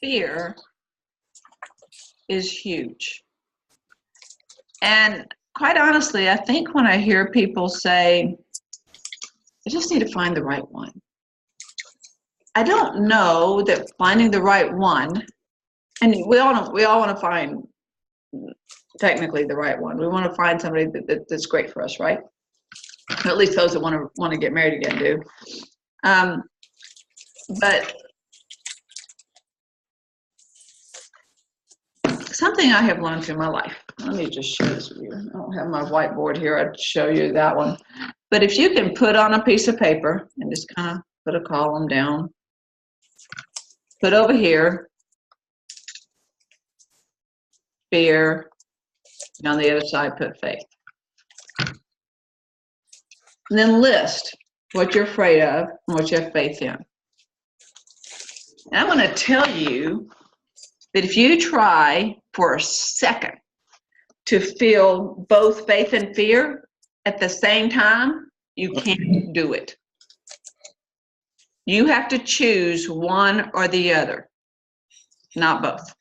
S1: fear is huge. And quite honestly, I think when I hear people say, I just need to find the right one. I don't know that finding the right one, and we all want to find technically the right one. We want to find somebody that's great for us, right? At least those that want to get married again do. But something I have learned through my life. Let me just share this with you. I don't have my whiteboard here. I'd show you that one. But if you can put on a piece of paper and just kind of put a column down, put over here, fear, and on the other side, put faith. And then list what you're afraid of and what you have faith in. And I'm going to tell you that if you try for a second to feel both faith and fear at the same time, you can't do it. You have to choose one or the other, not both.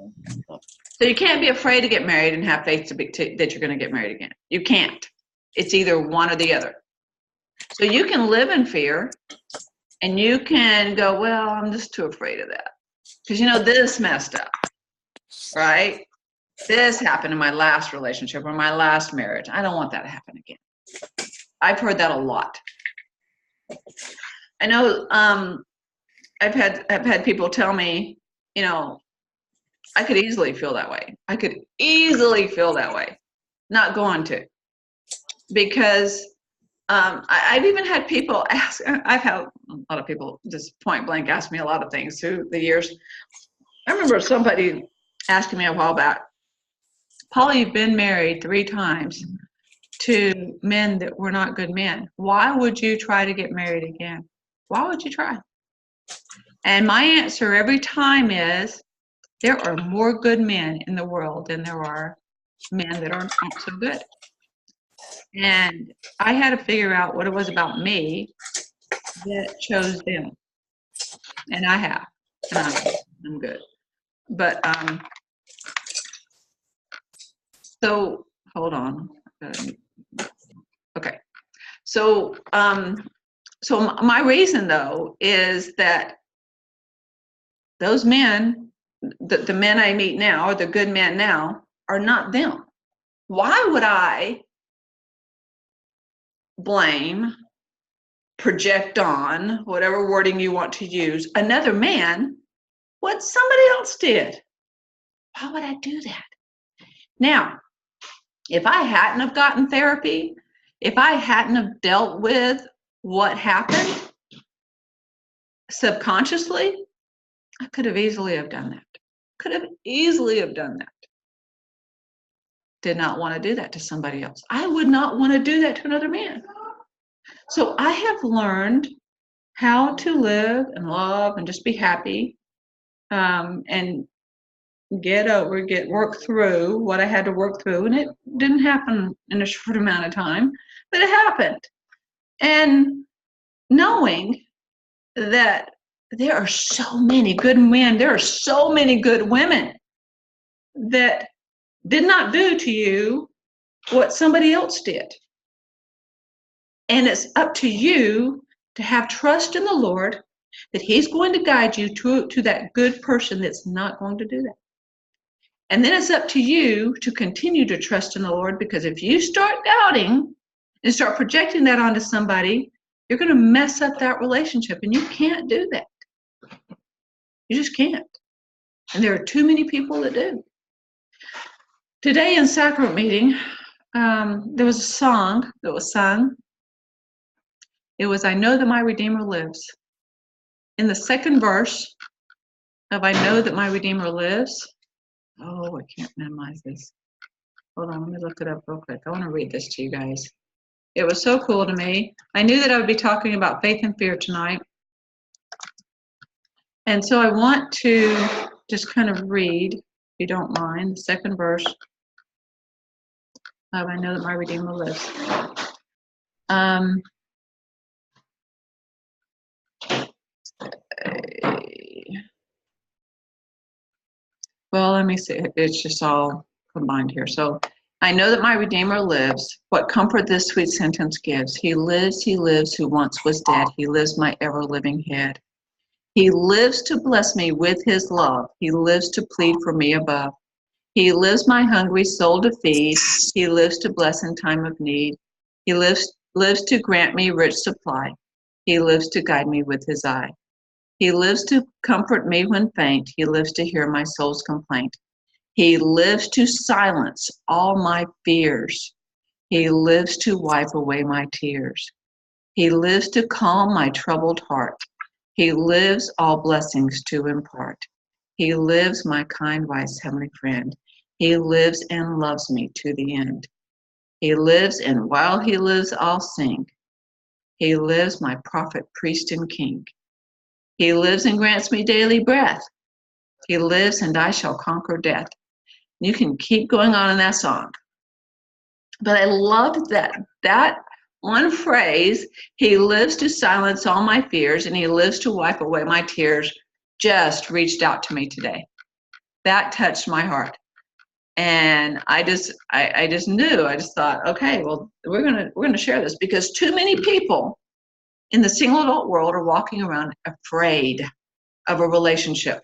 S1: So you can't be afraid to get married and have faith that you're going to get married again. You can't. It's either one or the other. So you can live in fear and you can go, well, I'm just too afraid of that. Because, you know, this messed up, right? This happened in my last relationship or my last marriage. I don't want that to happen again. I've heard that a lot. I know I've had people tell me, you know, I could easily feel that way. I could easily feel that way. Not going to. Because I've even had people ask, I've had a lot of people just point blank ask me a lot of things through the years. I remember somebody asking me a while back, Paula, you've been married 3 times to men that were not good men. Why would you try to get married again? Why would you try? And my answer every time is, there are more good men in the world than there are men that aren't so good. And I had to figure out what it was about me that chose them. And I have. And I'm good. But, so, hold on. Okay. So, so my reason, though, is that those men, the men I meet now, or the good men now, are not them. Why would I blame, project on, whatever wording you want to use, another man, what somebody else did? Why would I do that? Now, if I hadn't have gotten therapy, if I hadn't have dealt with what happened subconsciously, I could have easily have done that. Could have easily have done that. Did not want to do that to somebody else. I would not want to do that to another man. So I have learned how to live and love and just be happy, and work through what I had to work through. And it didn't happen in a short amount of time, but it happened. And knowing that there are so many good men, there are so many good women that did not do to you what somebody else did. And it's up to you to have trust in the Lord that He's going to guide you to that good person that's not going to do that. And then it's up to you to continue to trust in the Lord, because if you start doubting and start projecting that onto somebody, you're going to mess up that relationship, and you can't do that. You just can't. And there are too many people that do. Today in sacrament meeting, there was a song that was sung. It was, "I know that my Redeemer lives." In the second verse of "I know that my Redeemer lives," oh, I can't minimize this. Hold on, let me look it up real quick. I want to read this to you guys. It was so cool to me. I knew that I would be talking about faith and fear tonight. And so I want to just kind of read, if you don't mind, the second verse of "I know that my Redeemer lives." Well, let me see. It's just all combined here. So, "I know that my Redeemer lives. What comfort this sweet sentence gives. He lives, who once was dead. He lives, my ever-living head. He lives to bless me with his love. He lives to plead for me above. He lives my hungry soul to feed. He lives to bless in time of need. He lives to grant me rich supply. He lives to guide me with his eye. He lives to comfort me when faint. He lives to hear my soul's complaint. He lives to silence all my fears. He lives to wipe away my tears. He lives to calm my troubled heart. He lives all blessings to impart. He lives, my kind, wise, heavenly friend. He lives and loves me to the end. He lives, and while he lives, I'll sing. He lives, my prophet, priest, and king. He lives and grants me daily breath. He lives, and I shall conquer death." You can keep going on in that song. But I loved that one phrase, "He lives to silence all my fears, and he lives to wipe away my tears," just reached out to me today. That touched my heart. And I just knew, I just thought, okay, well, we're gonna share this, because too many people in the single adult world are walking around afraid of a relationship.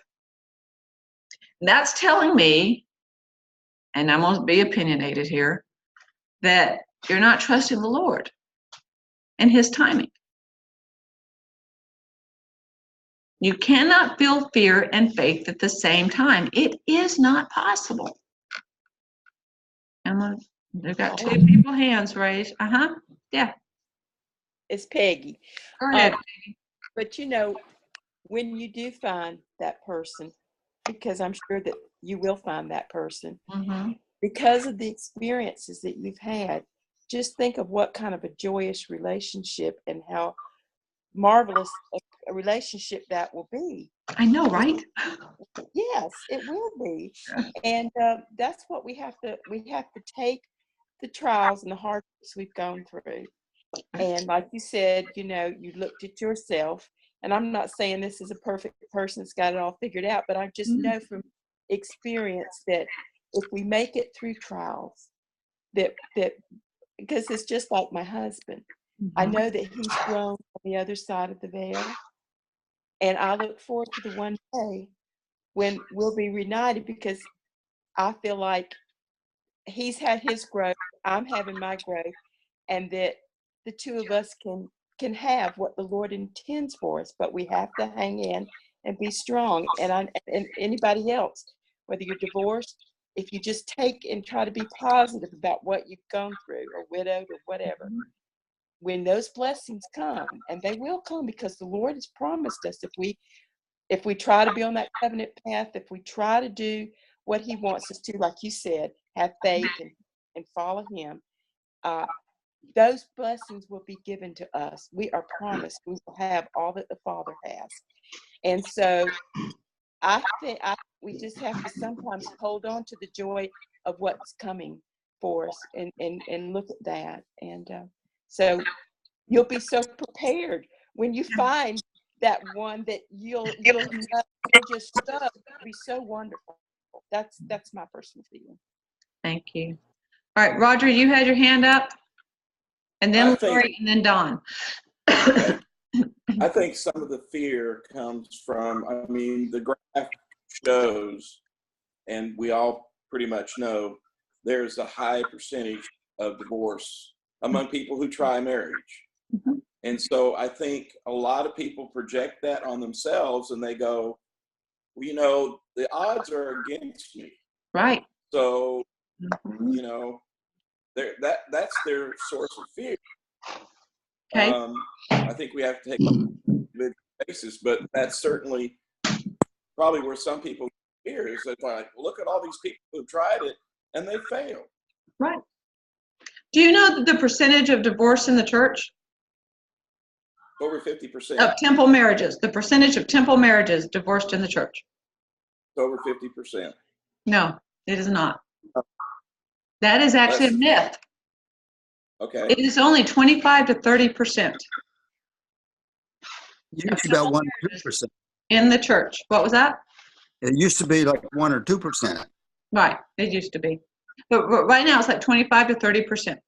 S1: And that's telling me, and I'm going to be opinionated here, that you're not trusting the Lord and his timing. You cannot feel fear and faith at the same time. It is not possible. Emma, they've got two people hands raised. Yeah.
S8: It's Peggy.
S1: Go ahead.
S8: But when you do find that person, because I'm sure that you will find that person, because of the experiences that you've had, just think of what kind of a joyous relationship and how marvelous a relationship that will be.
S1: I know, right?
S8: Yes, it will be. And that's what we have to take the trials and the hardships we've gone through. And like you said, you looked at yourself, and I'm not saying this is a perfect person that's got it all figured out, but I just know from experience that if we make it through trials, that because it's just like my husband, I know that he's grown on the other side of the veil, and I look forward to the one day when we'll be reunited, because I feel like he's had his growth, I'm having my growth, and that the two of us can have what the Lord intends for us. But we have to hang in and be strong. And anybody else, whether you're divorced, if you just take and try to be positive about what you've gone through, or widowed, or whatever, when those blessings come, and they will come, because the Lord has promised us, if we try to be on that covenant path, if we try to do what he wants us to, like you said, have faith and follow him, those blessings will be given to us. We are promised we will have all that the Father has. And so I think we just have to sometimes hold on to the joy of what's coming for us, and look at that. And so you'll be so prepared when you find that one that you'll just be so wonderful. That's my personal feeling.
S1: Thank you. All right, Roger, you had your hand up, and then
S9: I think-
S1: Lori, and then Don.
S3: I think some of the fear comes from, I mean, the graph shows, and we all pretty much know, there's a high percentage of divorce among people who try marriage.
S1: Mhm.
S3: And so I think a lot of people project that on themselves and they go, well, you know, the odds are against me.
S1: Right.
S3: So,
S1: Mhm.
S3: you know, that's their source of fear.
S1: Okay.
S3: I think we have to take it on a individual basis, but that's certainly probably where some people fear is. It's like, look at all these people who tried it and they failed.
S1: Right. Do you know the percentage of divorce in the church?
S3: Over 50%.
S1: Of temple marriages. The percentage of temple marriages divorced in the church.
S3: Over 50%.
S1: No, it is not. That is actually a myth.
S3: Okay.
S1: It is only 25 to 30%
S4: Usually about 1 or 2%.
S1: in the church. What was that?
S4: It used to be like 1 or 2%.
S1: Right. It used to be. But right now it's like 25 to 30%.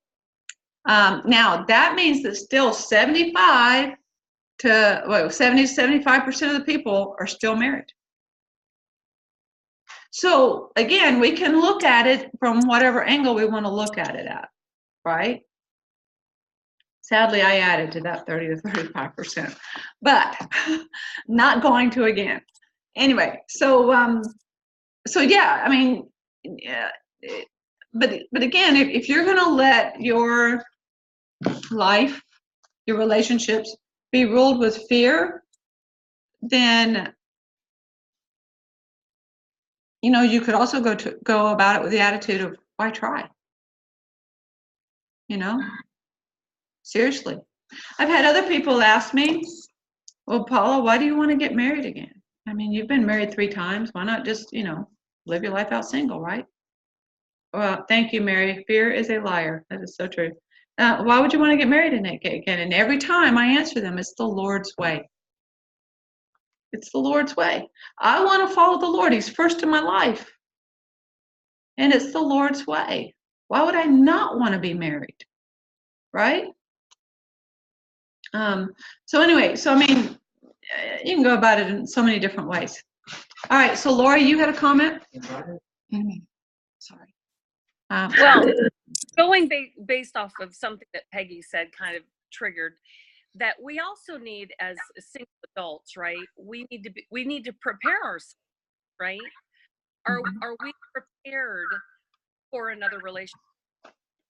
S1: Now that means that still 70 to 75% of the people are still married. So again, we can look at it from whatever angle we want to look at it at, right? Sadly, I added to that 30 to 35%, but not going to again. Anyway, so yeah, I mean, yeah, but again, if you're going to let your life, your relationships be ruled with fear, then you know you could also go about it with the attitude of why try? You know, seriously. I've had other people ask me, well, Paula, why do you want to get married again? I mean, you've been married 3 times. Why not just, you know, live your life out single, right? Well, thank you, Mary. Fear is a liar. That is so true. Why would you want to get married again? And every time I answer them, it's the Lord's way. It's the Lord's way. I want to follow the Lord. He's first in my life. And it's the Lord's way. Why would I not want to be married? Right? So anyway, so I mean, you can go about it in so many different ways. All right, so Laura, you had a comment? Sorry.
S7: Well, going based off of something that Peggy said kind of triggered that we also need as single adults, right? We need to prepare ourselves, right? Are we prepared for another relationship?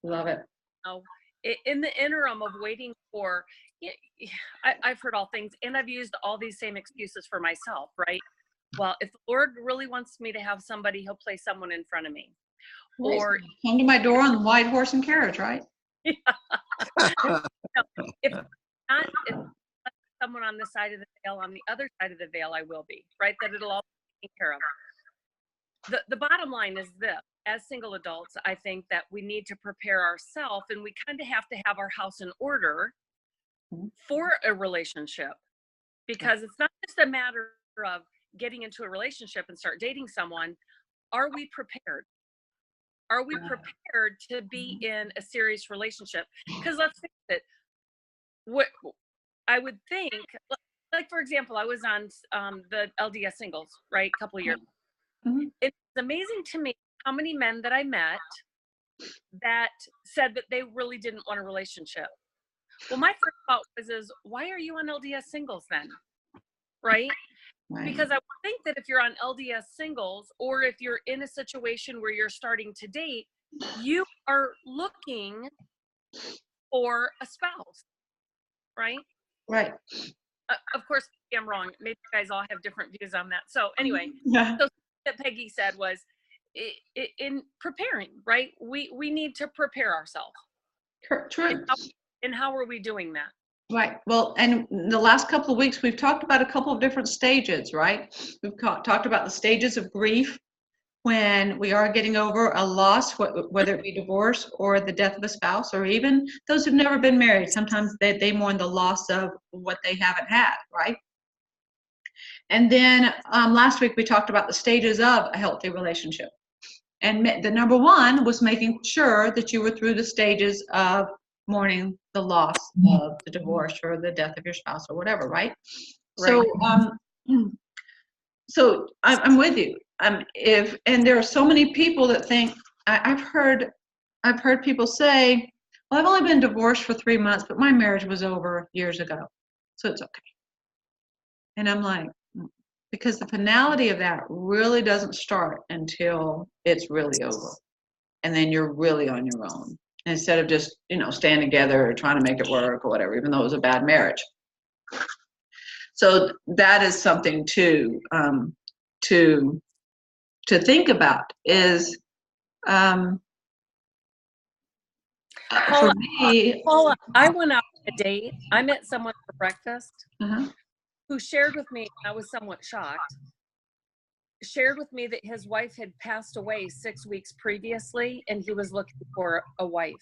S1: Love it.
S7: You know, in the interim of waiting for, I've heard all things, and I've used all these same excuses for myself, right? Well, if the Lord really wants me to have somebody, he'll place someone in front of me. Or
S1: come to my door on the white horse and carriage, right?
S7: If not, if someone on the side of the veil, on the other side of the veil, I will be, right? That it'll all be taken care of. The bottom line is this: as single adults, I think that we need to prepare ourselves, and we kind of have to have our house in order for a relationship, because it's not just a matter of getting into a relationship and start dating someone. Are we prepared? Are we prepared to be in a serious relationship? Because let's face it, what I would think, like for example, I was on the LDS singles, right, a couple of years. Mm-hmm. It's amazing to me how many men that I met that said that they really didn't want a relationship. Well, my first thought was, why are you on LDS singles then? Right? Because I would think that if you're on LDS singles, or if you're in a situation where you're starting to date, you are looking for a spouse, right?
S1: Right.
S7: Of course, I'm wrong. Maybe you guys all have different views on that. So anyway, so what Peggy said was, in preparing, right? We need to prepare ourselves.
S1: True.
S7: And how are we doing that?
S1: Right. Well, and the last couple of weeks, we've talked about a couple of different stages, right? We've talked about the stages of grief when we are getting over a loss, whether it be divorce or the death of a spouse, or even those who've never been married. Sometimes they mourn the loss of what they haven't had, right? And then last week, we talked about the stages of a healthy relationship. And the number one was making sure that you were through the stages of mourning the loss of the divorce or the death of your spouse or whatever, right?
S7: Right.
S1: So I'm with you. And there are so many people that think I've heard people say, well, I've only been divorced for 3 months, but my marriage was over years ago, so it's okay. And I'm like, because the finality of that really doesn't start until it's really over, and then you're really on your own instead of just staying together or trying to make it work or whatever, even though it was a bad marriage. So that is something to think about is for
S7: Paula,
S1: me.
S7: I went out on a date. I met someone for breakfast
S1: Uh-huh.
S7: who shared with me, I was somewhat shocked, shared with me that his wife had passed away 6 weeks previously and he was looking for a wife.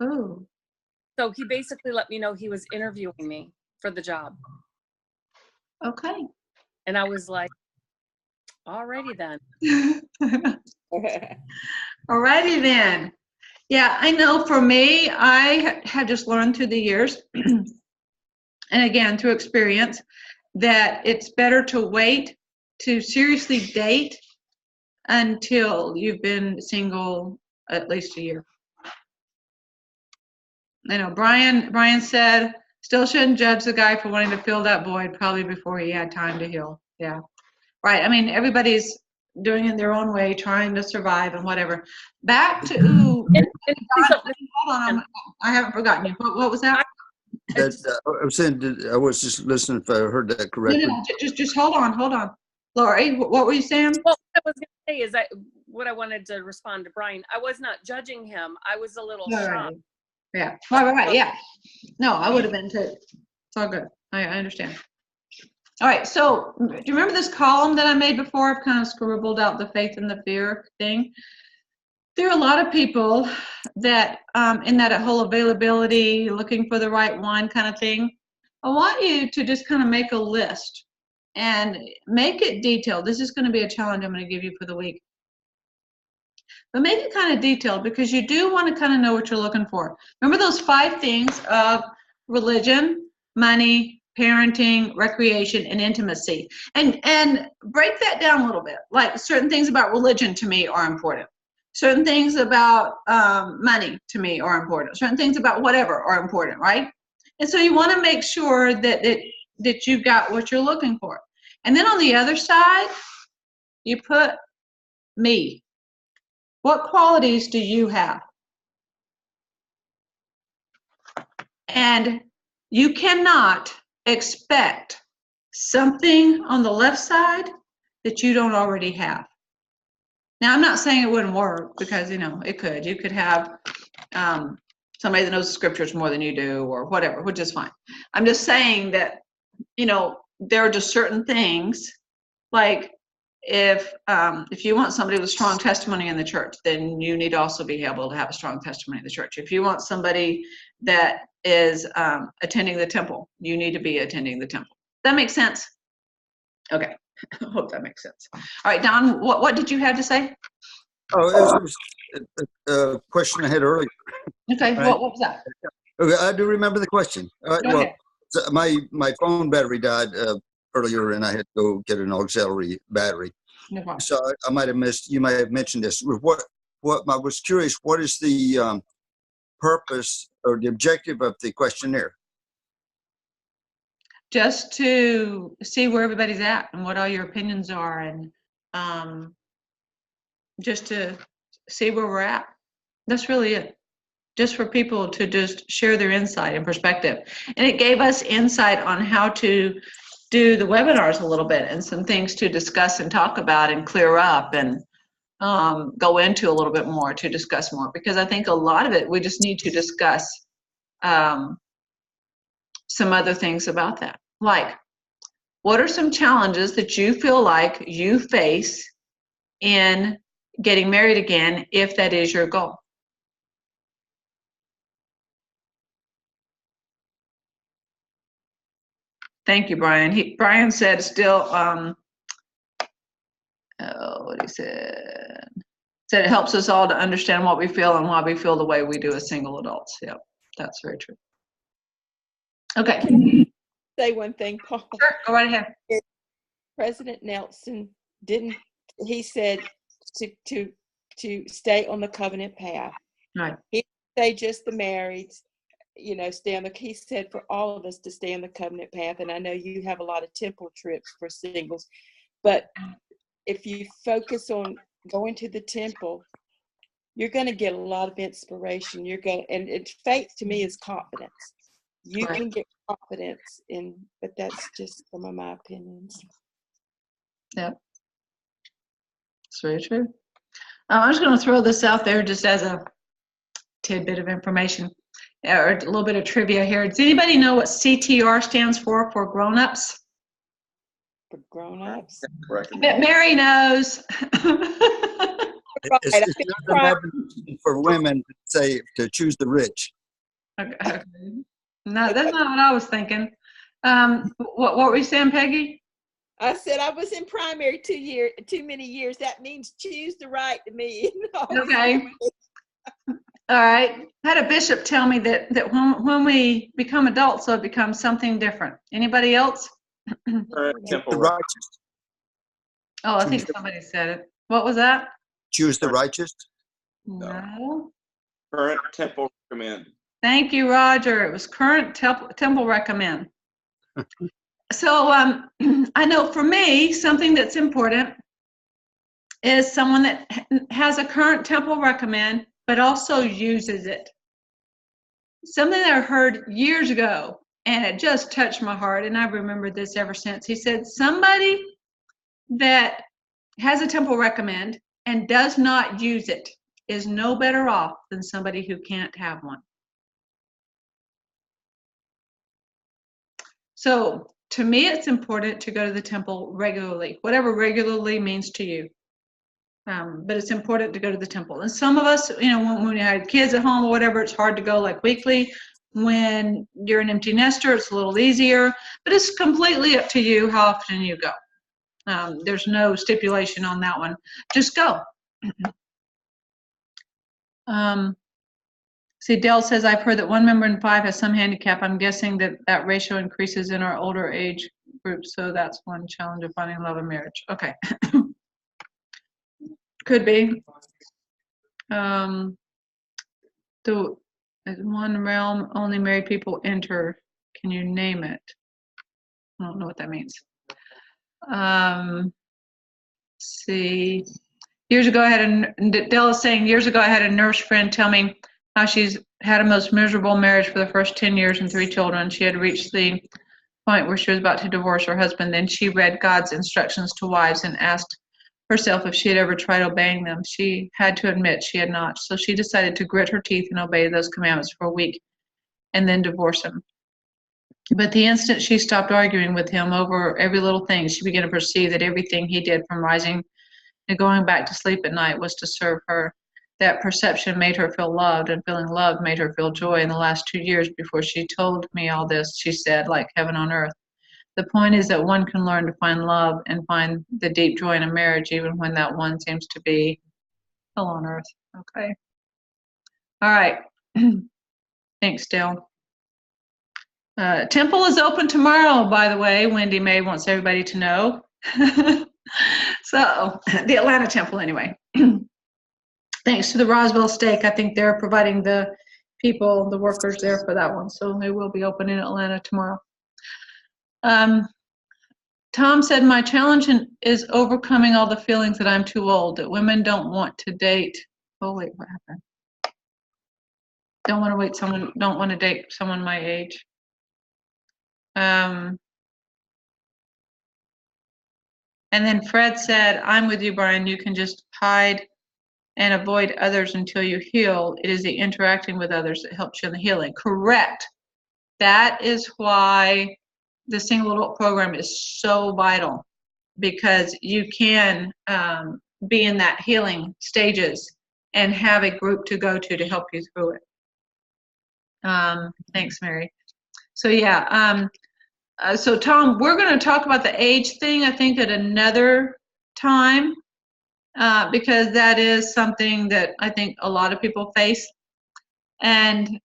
S1: Oh,
S7: So he basically let me know he was interviewing me for the job.
S1: okay.
S7: And I was like, alrighty then.
S1: Alrighty then. Yeah, I know for me, I have just learned through the years, and again, through experience, that it's better to wait to seriously date until you've been single at least a year. I know Brian said, still shouldn't judge the guy for wanting to fill that void probably before he had time to heal. Yeah, right. I mean, everybody's doing it their own way, trying to survive and whatever. Back to hold on, I haven't forgotten you. What was that?
S4: I was saying, I was just listening if I heard that correctly.
S1: No, just hold on. Lori, what were you saying?
S7: Well, what I was going to say is what I wanted to respond to Brian. I was not judging him. I was a little shocked.
S1: Yeah, right, yeah. No, I would have been too. It's all good. I understand. All right, so do you remember this column that I made before? I've kind of scribbled out the faith and the fear thing. There are a lot of people that, in that whole availability, looking for the right one kind of thing. I want you to just kind of make a list and make it detailed. This is going to be a challenge I'm going to give you for the week. But make it kind of detailed because you do want to kind of know what you're looking for. Remember those 5 things of religion, money, parenting, recreation, and intimacy. And break that down a little bit. Like certain things about religion to me are important. Certain things about money to me are important. Certain things about whatever are important, right? And so you want to make sure that you've got what you're looking for. And then on the other side, you put me. What qualities do you have? And you cannot expect something on the left side that you don't already have. Now, I'm not saying it wouldn't work because, it could. You could have somebody that knows the scriptures more than you do or whatever, which is fine. I'm just saying that, there are just certain things like if you want somebody with strong testimony in the church, then you need to also be able to have a strong testimony in the church. If you want somebody that is attending the temple, you need to be attending the temple. That makes sense? Okay. I hope that makes sense. All right, Don, what did you have to say?
S4: Oh, it was a question I had earlier.
S1: Okay,
S4: right?
S1: what was that?
S4: Okay, I do remember the question. All right,
S1: Go ahead.
S4: so my phone battery died earlier, and I had to go get an auxiliary battery.
S1: No problem.
S4: So I might have missed. You might have mentioned this. What I was curious. What is the purpose or the objective of the questionnaire?
S1: Just to see where everybody's at and what all your opinions are, and just to see where we're at. That's really it. Just for people to just share their insight and perspective. And it gave us insight on how to do the webinars a little bit and some things to discuss and talk about and clear up and go into a little bit more to discuss more. Because I think a lot of it, we just need to discuss some other things about that. Like, what are some challenges that you feel like you face in getting married again, if that is your goal? Thank you, Brian. Brian said still, what he said it helps us all to understand what we feel and why we feel the way we do as single adults. Yep. That's very true. Okay.
S8: Say one thing, Paul.
S1: Sure, go right ahead.
S8: President Nelson he said to stay on the covenant path.
S1: Right.
S8: He didn't say just the marrieds, stay on he said for all of us to stay on the covenant path. And I know you have a lot of temple trips for singles, but if you focus on going to the temple, you're going to get a lot of inspiration. Faith to me is confidence. You
S1: Right.
S8: can get confidence but that's just some of my opinions.
S1: Yep. It's very true. I'm just going to throw this out there just as a tidbit of information or a little bit of trivia here. Does anybody know what CTR stands for grown-ups?
S8: For grown-ups.
S1: Mary knows.
S4: It's not an admonition for women to say to choose the rich.
S1: Okay. No, that's not what I was thinking. What were you saying, Peggy?
S8: I said I was in primary too many years. That means choose the right to me.
S1: Okay. All right. I had a bishop tell me that when we become adults, so it becomes something different. Anybody else?
S4: The righteous.
S1: Oh, I think somebody said it. What was that?
S4: Choose the righteous.
S1: No.
S3: Current temple recommend.
S1: Thank you, Roger. It was current temple recommend. So I know for me, something that's important is someone that has a current temple recommend, but also uses it. Something that I heard years ago, and it just touched my heart, and I've remembered this ever since. He said, somebody that has a temple recommend and does not use it is no better off than somebody who can't have one. So to me, it's important to go to the temple regularly, whatever regularly means to you. But it's important to go to the temple. And some of us, when you have kids at home or whatever, it's hard to go like weekly. When you're an empty nester, it's a little easier, but it's completely up to you how often you go. There's no stipulation on that one. Just go. See, Dell says, I've heard that 1 member in 5 has some handicap. I'm guessing that ratio increases in our older age group. So that's one challenge of finding love in marriage. Okay. Could be. The one realm only married people enter. Can you name it? I don't know what that means. See, years ago Dell is saying, years ago I had a nurse friend tell me how she's had a most miserable marriage for the first 10 years and 3 children. She had reached the point where she was about to divorce her husband. Then she read God's instructions to wives and asked herself if she had ever tried obeying them. She had to admit she had not. So she decided to grit her teeth and obey those commandments for a week and then divorce him. But the instant she stopped arguing with him over every little thing, she began to perceive that everything he did, from rising and going back to sleep at night, was to serve her. That perception made her feel loved, and feeling loved made her feel joy. In the last 2 years before she told me all this, she said, like heaven on earth. The point is that one can learn to find love and find the deep joy in a marriage, even when that one seems to be hell on earth. Okay. All right. Thanks, Dale. Temple is open tomorrow, by the way. Wendy May wants everybody to know. So, the Atlanta Temple, anyway. Thanks to the Roswell Stake, I think they're providing the people, the workers there for that one. So, they will be open in Atlanta tomorrow. Tom said, my challenge is overcoming all the feelings that I'm too old, that women don't want to date. Oh, wait, what happened? Don't want to date someone my age. And then Fred said, I'm with you, Brian. You can just hide and avoid others until you heal. It is the interacting with others that helps you in the healing. Correct. That is why the single adult program is so vital, because you can be in that healing stages and have a group to go to help you through it. Thanks, Mary. So yeah, so Tom, we're going to talk about the age thing, I think, at another time, because that is something that I think a lot of people face. And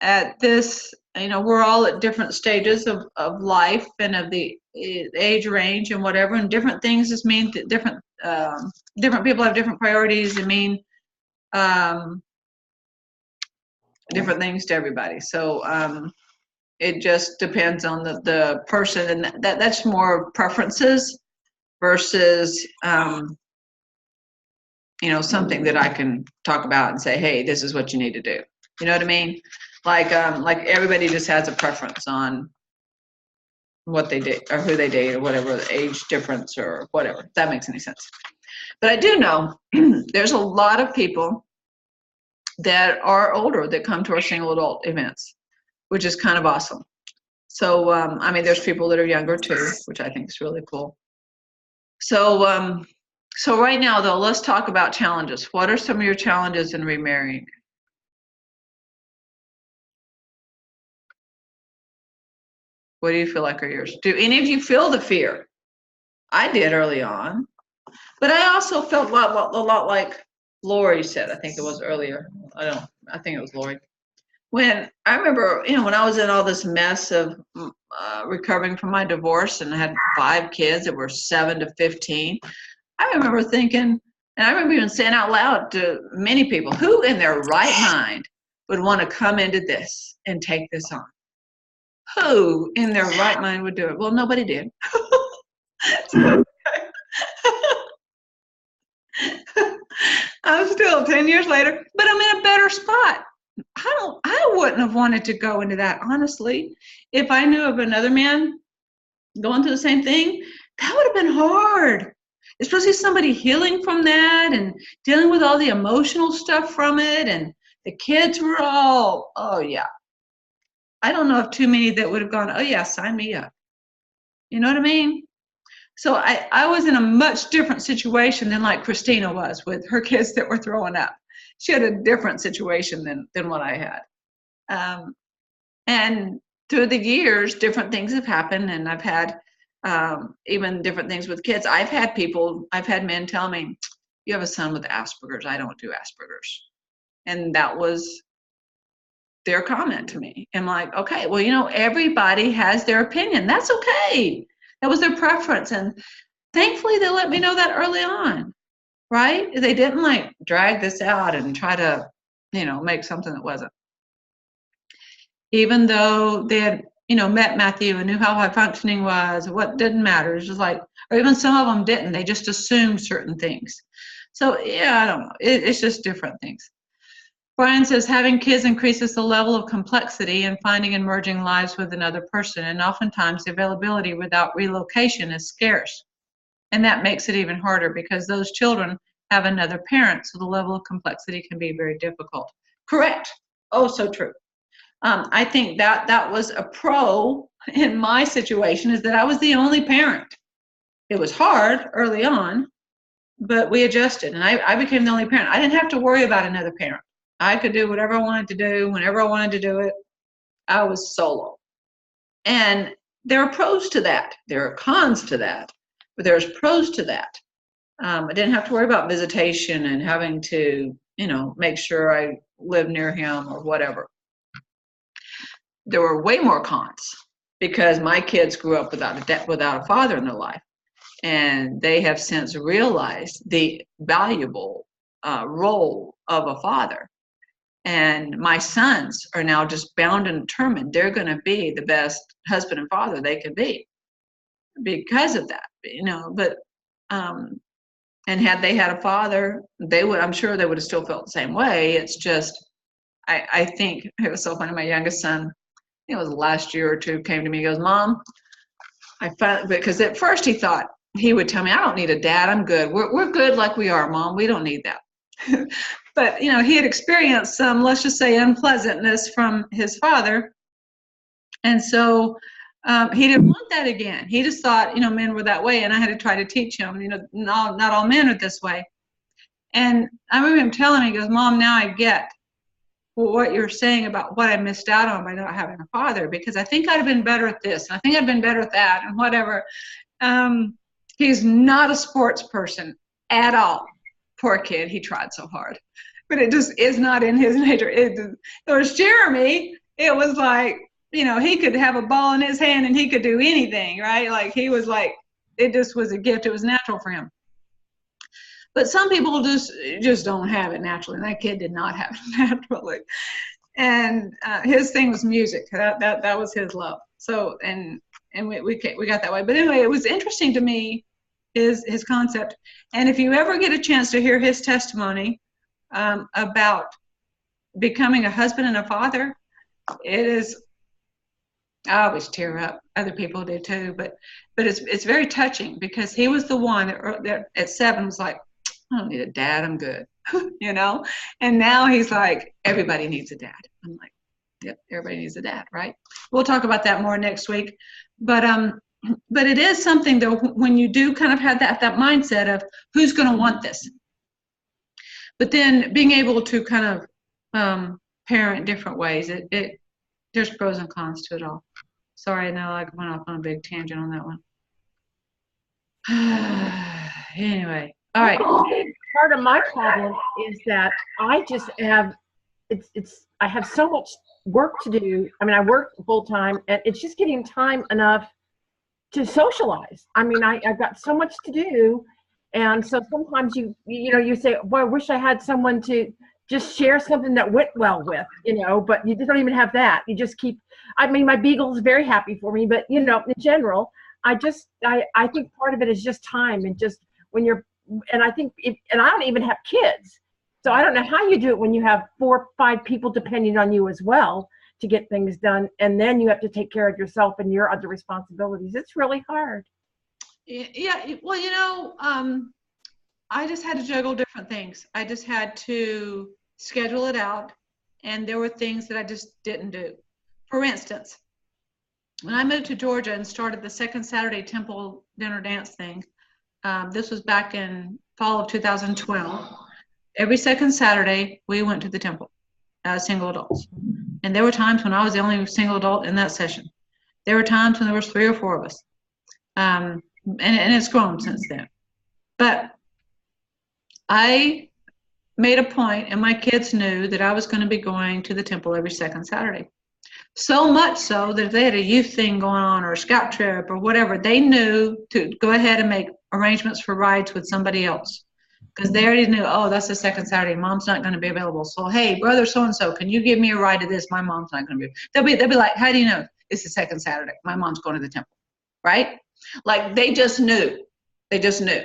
S1: at this, we're all at different stages of life and of the age range and whatever, and different things just mean that different people have different priorities and mean different things to everybody. So it just depends on the person, and that's more preferences versus something that I can talk about and say, hey, this is what you need to do. You know what I mean? Like everybody just has a preference on what they date or who they date or whatever, the age difference or whatever, if that makes any sense. But I do know there's a lot of people that are older that come to our single adult events, which is kind of awesome. So, there's people that are younger too, which I think is really cool. So, so right now though, let's talk about challenges. What are some of your challenges in remarrying? What do you feel like are yours? Do any of you feel the fear? I did early on, but I also felt a lot like Lori said. I think it was earlier. I think it was Lori. When I remember, when I was in all this mess of recovering from my divorce and I had 5 kids that were 7 to 15, I remember thinking, and I remember even saying out loud to many people, who in their right mind would want to come into this and take this on? Who in their right mind would do it? Well, nobody did. I'm still 10 years later, but I'm in a better spot. I wouldn't have wanted to go into that, honestly. If I knew of another man going through the same thing, that would have been hard. Especially somebody healing from that and dealing with all the emotional stuff from it. And the kids were all, oh yeah. I don't know of too many that would have gone, oh yeah, sign me up. You know what I mean? So I was in a much different situation than like Christina was with her kids that were throwing up. She had a different situation than what I had. And through the years, different things have happened, and I've had even different things with kids. I've had men tell me, you have a son with Asperger's. I don't do Asperger's. And that was their comment to me. I'm like, okay, well, everybody has their opinion. That's okay. That was their preference. And thankfully they let me know that early on, right? They didn't like drag this out and try to, make something that wasn't. Even though they had, met Matthew and knew how high functioning was, what didn't matter. It's just like, or even some of them didn't. They just assumed certain things. So yeah, I don't know. It's just different things. Brian says, having kids increases the level of complexity in finding and merging lives with another person, and oftentimes the availability without relocation is scarce. And that makes it even harder because those children have another parent, so the level of complexity can be very difficult. Correct. Oh, so true. I think that was a pro in my situation, is that I was the only parent. It was hard early on, but we adjusted, and I became the only parent. I didn't have to worry about another parent. I could do whatever I wanted to do, whenever I wanted to do it. I was solo. And there are pros to that. There are cons to that, but there's pros to that. I didn't have to worry about visitation and having to, make sure I live near him or whatever. There were way more cons because my kids grew up without a father in their life. And they have since realized the valuable role of a father. And my sons are now just bound and determined they're going to be the best husband and father they can be because of that, but, and had they had a father, I'm sure they would have still felt the same way. It's just, I think it was so funny. My youngest son, it was last year or two, came to me, he goes, Mom, because at first he thought he would tell me, I don't need a dad. I'm good. We're good like we are, Mom. We don't need that. But, he had experienced some, let's just say, unpleasantness from his father. And so he didn't want that again. He just thought, men were that way. And I had to try to teach him, not all men are this way. And I remember him telling me, he goes, Mom, now I get what you're saying about what I missed out on by not having a father, because I think I'd have been better at this. And I think I'd been better at that and whatever. He's not a sports person at all. Poor kid, he tried so hard. But it just is not in his nature. There was Jeremy. it was like, you know, he could have a ball in his hand and he could do anything, right? Like he was like, it just was a gift. It was natural for him. But some people just don't have it naturally. And that kid did not have it naturally. And his thing was music. That was his love. So and we got that way. But anyway, it was interesting to me, his concept. And if you ever get a chance to hear his testimony about becoming a husband and a father, it is, I always tear up. Other people do too, but it's very touching, because he was the one that at 7 was like, I don't need a dad, I'm good, you know. And now he's like, everybody needs a dad. I'm like, yep, everybody needs a dad, right? We'll talk about that more next week, but it is something though, when you do kind of have that mindset of who's going to want this, but then being able to kind of parent different ways. There's pros and cons to it all. Sorry, I know I went off on a big tangent on that one. Anyway, all right.
S2: Part of my problem is that I just have, I have so much work to do. I mean, I work full time, and it's just getting time enough to socialize. I mean, I've got so much to do, and so sometimes you say, boy, I wish I had someone to just share something that went well with, but you don't even have that. You just keep, I mean, my beagle is very happy for me, but in general, I think part of it is just time, and just when you're, and I think, and I don't even have kids. So I don't know how you do it when you have 4 or 5 people depending on you as well to get things done. And then you have to take care of yourself and your other responsibilities. It's really hard.
S1: Yeah. Well, I just had to juggle different things. I just had to schedule it out. And there were things that I just didn't do. For instance, when I moved to Georgia and started the second Saturday Temple dinner dance thing, this was back in fall of 2012. Every second Saturday, we went to the temple as single adults. And there were times when I was the only single adult in that session. There were times when there was 3 or 4 of us. And it's grown since then. But I made a point, and my kids knew that I was going to be going to the temple every second Saturday. So much so that if they had a youth thing going on or a scout trip or whatever, they knew to go ahead and make arrangements for rides with somebody else. Because they already knew, oh, that's the second Saturday. Mom's not going to be available. So, hey, brother so-and-so, can you give me a ride to this? My mom's not going to be. They'll be like, how do you know? It's the second Saturday. My mom's going to the temple, right? Like, they just knew. They just knew.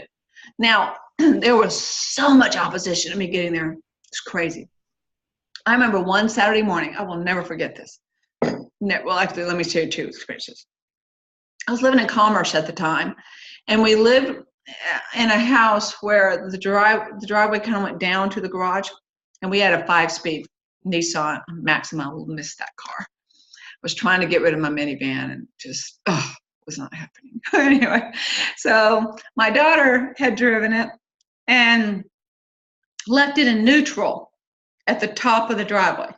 S1: Now, there was so much opposition to me getting there. It's crazy. I remember one Saturday morning. I will never forget this. Well, actually, let me share 2 experiences. I was living in Commerce at the time, and we lived in a house where the driveway kind of went down to the garage, and we had a 5-speed Nissan Maxima. I missed that car. I was trying to get rid of my minivan, and just was not happening. Anyway, so my daughter had driven it and left it in neutral at the top of the driveway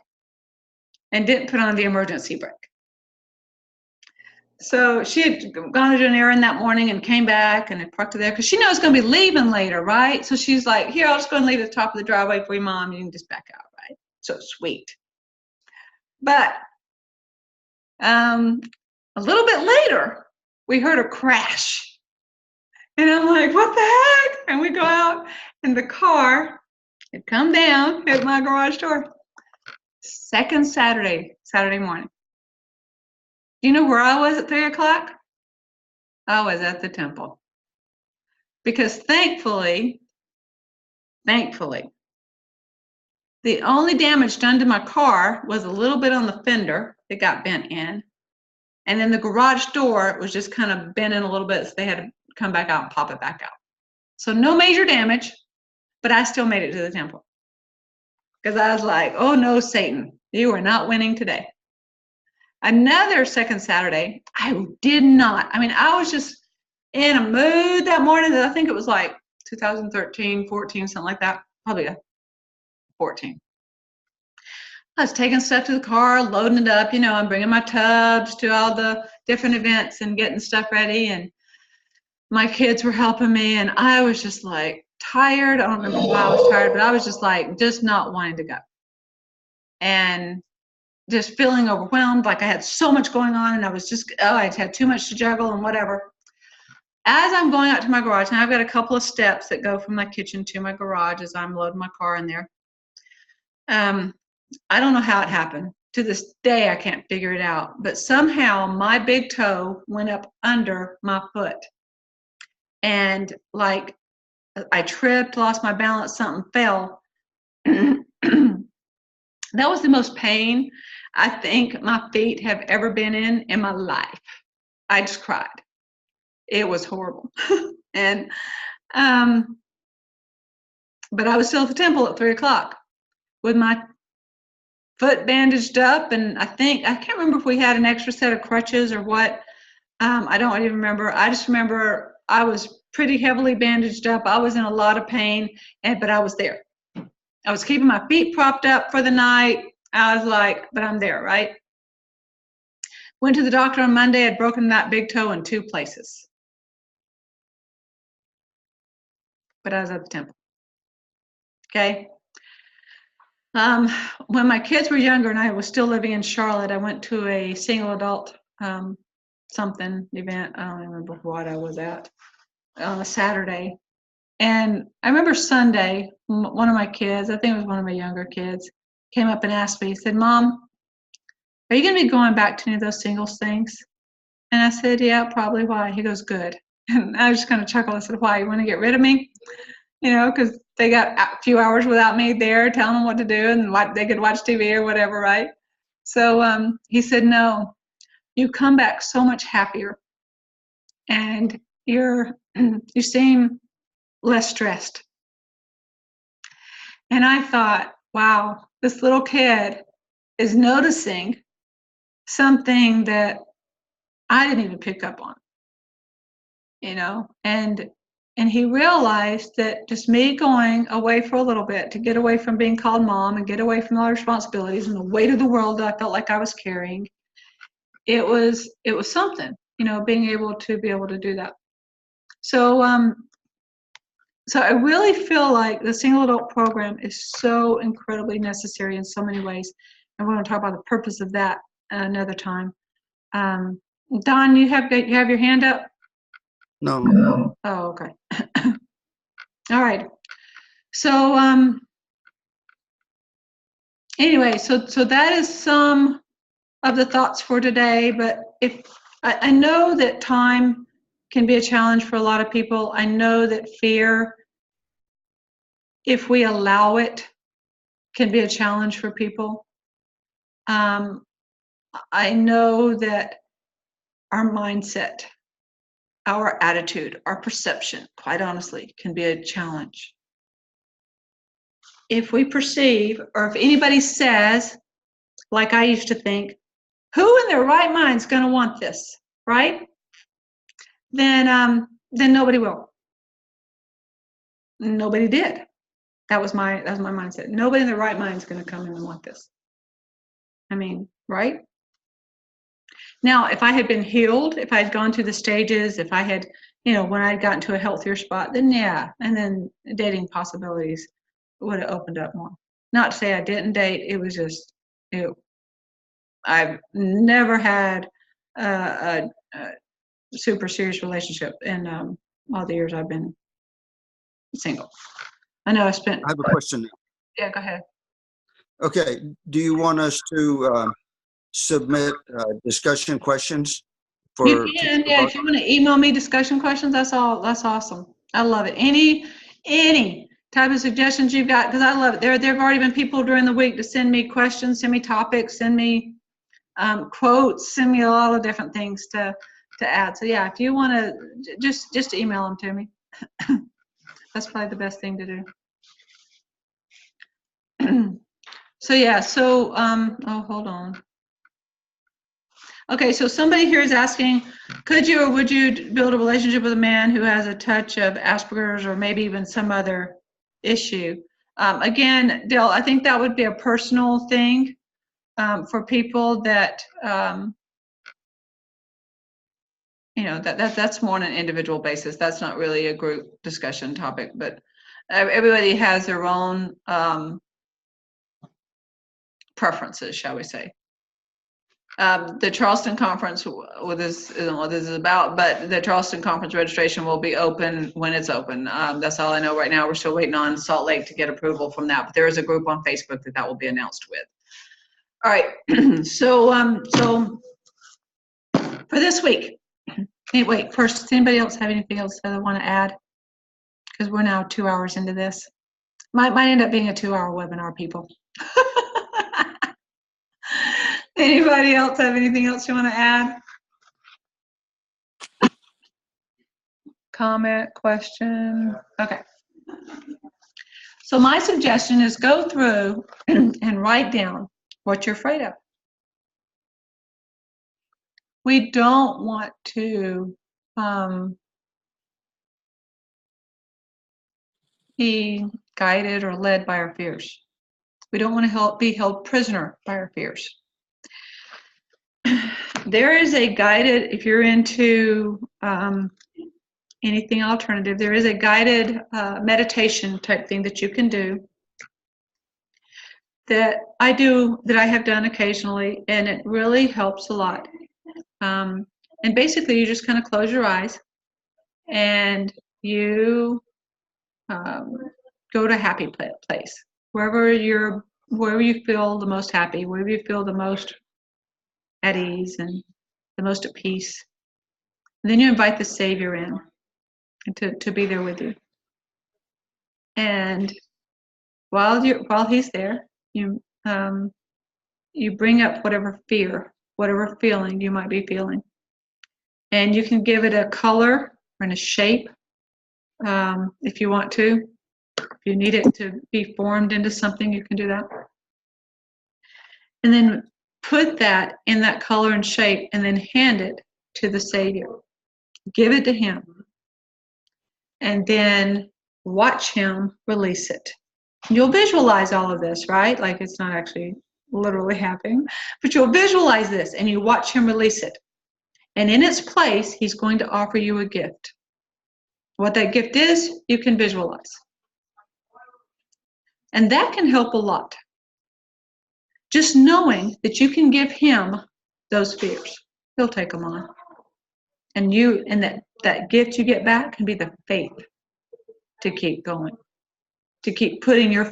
S1: and didn't put on the emergency brake. So she had gone to do an errand that morning and came back and had parked it there because she knows going to be leaving later, right? So she's like, here, I'll just go and leave at the top of the driveway for you, Mom. You can just back out, right? So sweet. But a little bit later, we heard a crash. And I'm like, what the heck? And we go out, and the car had come down at my garage door. Second Saturday morning. Do you know where I was at 3 o'clock? I was at the temple. Because thankfully, the only damage done to my car was a little bit on the fender that got bent in. And then the garage door was just kind of bent in a little bit, so they had to come back out and pop it back out. So no major damage, but I still made it to the temple. Because I was like, oh no, Satan, you are not winning today. Another second Saturday, I was just in a mood that morning that I think it was like 2013, 14, something like that. Probably 14. I was taking stuff to the car, loading it up, I'm bringing my tubs to all the different events and getting stuff ready. And my kids were helping me, and I was just like tired. I don't remember why I was tired, but I was just like, just not wanting to go. And just feeling overwhelmed, like I had so much going on, and I was just, I had too much to juggle and whatever. As I'm going out to my garage, and I've got a couple of steps that go from my kitchen to my garage as I'm loading my car in there. I don't know how it happened. To this day, I can't figure it out. But somehow my big toe went up under my foot. And like I tripped, lost my balance, something fell. That was the most pain I think my feet have ever been in my life. I just cried. It was horrible. And but I was still at the temple at 3:00 with my foot bandaged up, and I can't remember if we had an extra set of crutches or what. I don't even remember. I just remember I was pretty heavily bandaged up. I was in a lot of pain, but I was there. I was keeping my feet propped up for the night. I was like, but I'm there, right? Went to the doctor on Monday. I'd broken that big toe in 2 places. But I was at the temple. Okay. When my kids were younger and I was still living in Charlotte, I went to a single adult something event. I don't remember what I was at on a Saturday. And I remember Sunday, one of my kids, I think it was one of my younger kids, came up and asked me, he said, Mom, are you going to be going back to any of those singles things? And I said, yeah, probably. Why? He goes, good. And I was just kind of chuckled. I said, why? You want to get rid of me? You know, because they got a few hours without me there telling them what to do and what they could watch TV or whatever, right? So he said, no, you come back so much happier and you seem less stressed. And I thought, wow, this little kid is noticing something that I didn't even pick up on, you know, and he realized that just me going away for a little bit to get away from being called mom and get away from all the responsibilities and the weight of the world that I felt like I was carrying, it was something, you know, being able to do that. So so I really feel like the single adult program is so incredibly necessary in so many ways, and we're going to talk about the purpose of that another time. Don, you have your hand up?
S4: No.
S1: Oh, okay. All right. So anyway, so that is some of the thoughts for today. But if I know that time can be a challenge for a lot of people. I know that fear, if we allow it, can be a challenge for people. I know that our mindset, our attitude, our perception, quite honestly, can be a challenge. If we perceive, or if anybody says, like I used to think, who in their right mind is going to want this, right? Then nobody will. Nobody did. That was my mindset. Nobody in their right mind is going to come in and want this. I mean, right? Now, if I had been healed, if I had gone through the stages, if I had, you know, when I'd gotten to a healthier spot, then yeah, and then dating possibilities would have opened up more. Not to say I didn't date, it was just, I've never had a super serious relationship in all the years I've been single. I know I spent.
S4: I have a question.
S1: Yeah, go ahead.
S4: Okay. Do you want us to submit discussion questions?
S1: You can, yeah. If you want to email me discussion questions, that's awesome. I love it. Any type of suggestions you've got, because I love it. There have already been people during the week to send me questions, send me topics, send me quotes, send me a lot of different things to add. So yeah, if you want to, just email them to me. That's probably the best thing to do. So yeah, so oh, hold on. Okay, so somebody here is asking, could you or would you build a relationship with a man who has a touch of Asperger's or maybe even some other issue? Again, Dale, I think that would be a personal thing for people that, you know, that's more on an individual basis. That's not really a group discussion topic, but everybody has their own preferences, shall we say. The Charleston conference, well, this isn't what this is about, but the Charleston conference registration will be open when it's open. That's all I know right now. We're still waiting on Salt Lake to get approval from that, but there is a group on Facebook that will be announced with. All right, so for this week, hey, wait, first, does anybody else have anything else that they want to add? Because we're now 2 hours into this. Might end up being a 2-hour webinar, people. Anybody else have anything else you want to add? Comment, question? Okay. So my suggestion is go through and write down what you're afraid of. We don't want to be guided or led by our fears. We don't want to be held prisoner by our fears. There is a guided, if you're into anything alternative, there is a guided meditation type thing that you can do that I have done occasionally, and it really helps a lot. And basically, you just kind of close your eyes and you go to a happy place, wherever you feel the most happy, wherever you feel the most at ease and the most at peace. And then you invite the Savior in to be there with you. And while he's there, you bring up whatever fear, whatever feeling you might be feeling, and you can give it a color and a shape if you want to. If you need it to be formed into something, you can do that. And then put that in that color and shape, and then hand it to the Savior. Give it to him. And then watch him release it. You'll visualize all of this, right? Like it's not actually literally happening, but you'll visualize this and you watch him release it. And in its place, he's going to offer you a gift. What that gift is, you can visualize. And that can help a lot. Just knowing that you can give him those fears. He'll take them on. And that gift you get back can be the faith to keep going, to keep putting your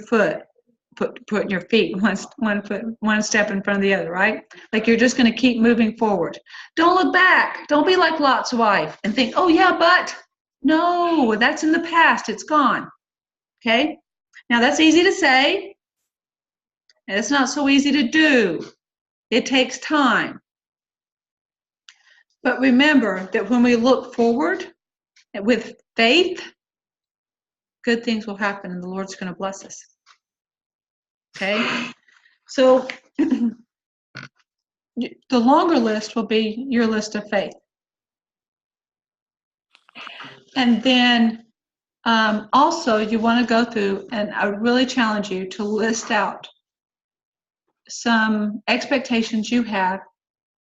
S1: putting your feet one step in front of the other, right? Like you're just going to keep moving forward. Don't look back. Don't be like Lot's wife and think, oh yeah, but no, that's in the past. It's gone. Okay? Now that's easy to say, and it's not so easy to do. It takes time. But remember that when we look forward with faith, good things will happen and the Lord's going to bless us. Okay? So the longer list will be your list of faith. And then also you want to go through, and I would really challenge you to list out some expectations you have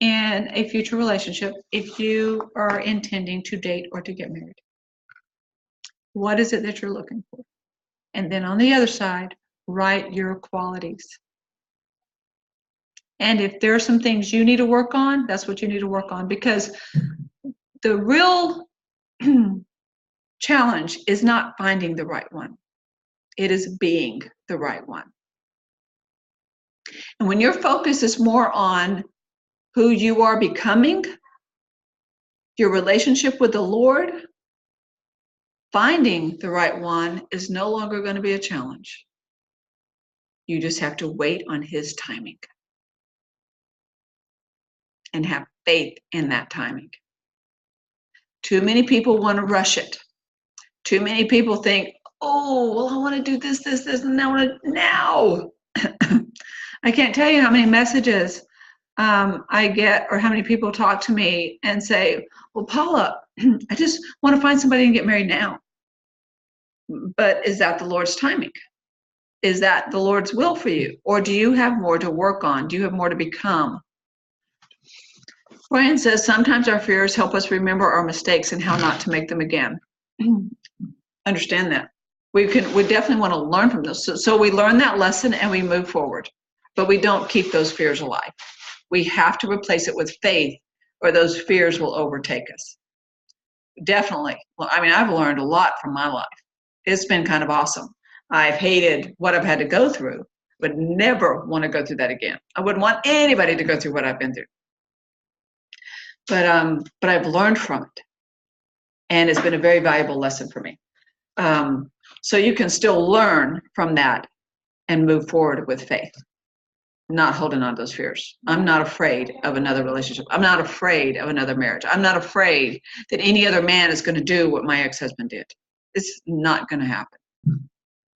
S1: in a future relationship if you are intending to date or to get married. What is it that you're looking for? And then on the other side, write your qualities. And if there are some things you need to work on, that's what you need to work on, because the real challenge is not finding the right one. It is being the right one. And when your focus is more on who you are becoming, your relationship with the Lord, finding the right one is no longer going to be a challenge. You just have to wait on his timing and have faith in that timing. Too many people want to rush it. Too many people think, oh, well, I want to do this, and I want to now. I can't tell you how many messages I get, or how many people talk to me and say, well, Paula, I just want to find somebody and get married now. But is that the Lord's timing? Is that the Lord's will for you? Or do you have more to work on? Do you have more to become? Brian says, sometimes our fears help us remember our mistakes and how not to make them again. Understand that. We definitely want to learn from those. So we learn that lesson and we move forward. But we don't keep those fears alive. We have to replace it with faith, or those fears will overtake us. Definitely. Well, I mean, I've learned a lot from my life. It's been kind of awesome. I've hated what I've had to go through, but never want to go through that again. I wouldn't want anybody to go through what I've been through. But I've learned from it, and it's been a very valuable lesson for me. So you can still learn from that and move forward with faith, not holding on to those fears. I'm not afraid of another relationship. I'm not afraid of another marriage. I'm not afraid that any other man is going to do what my ex-husband did. It's not going to happen.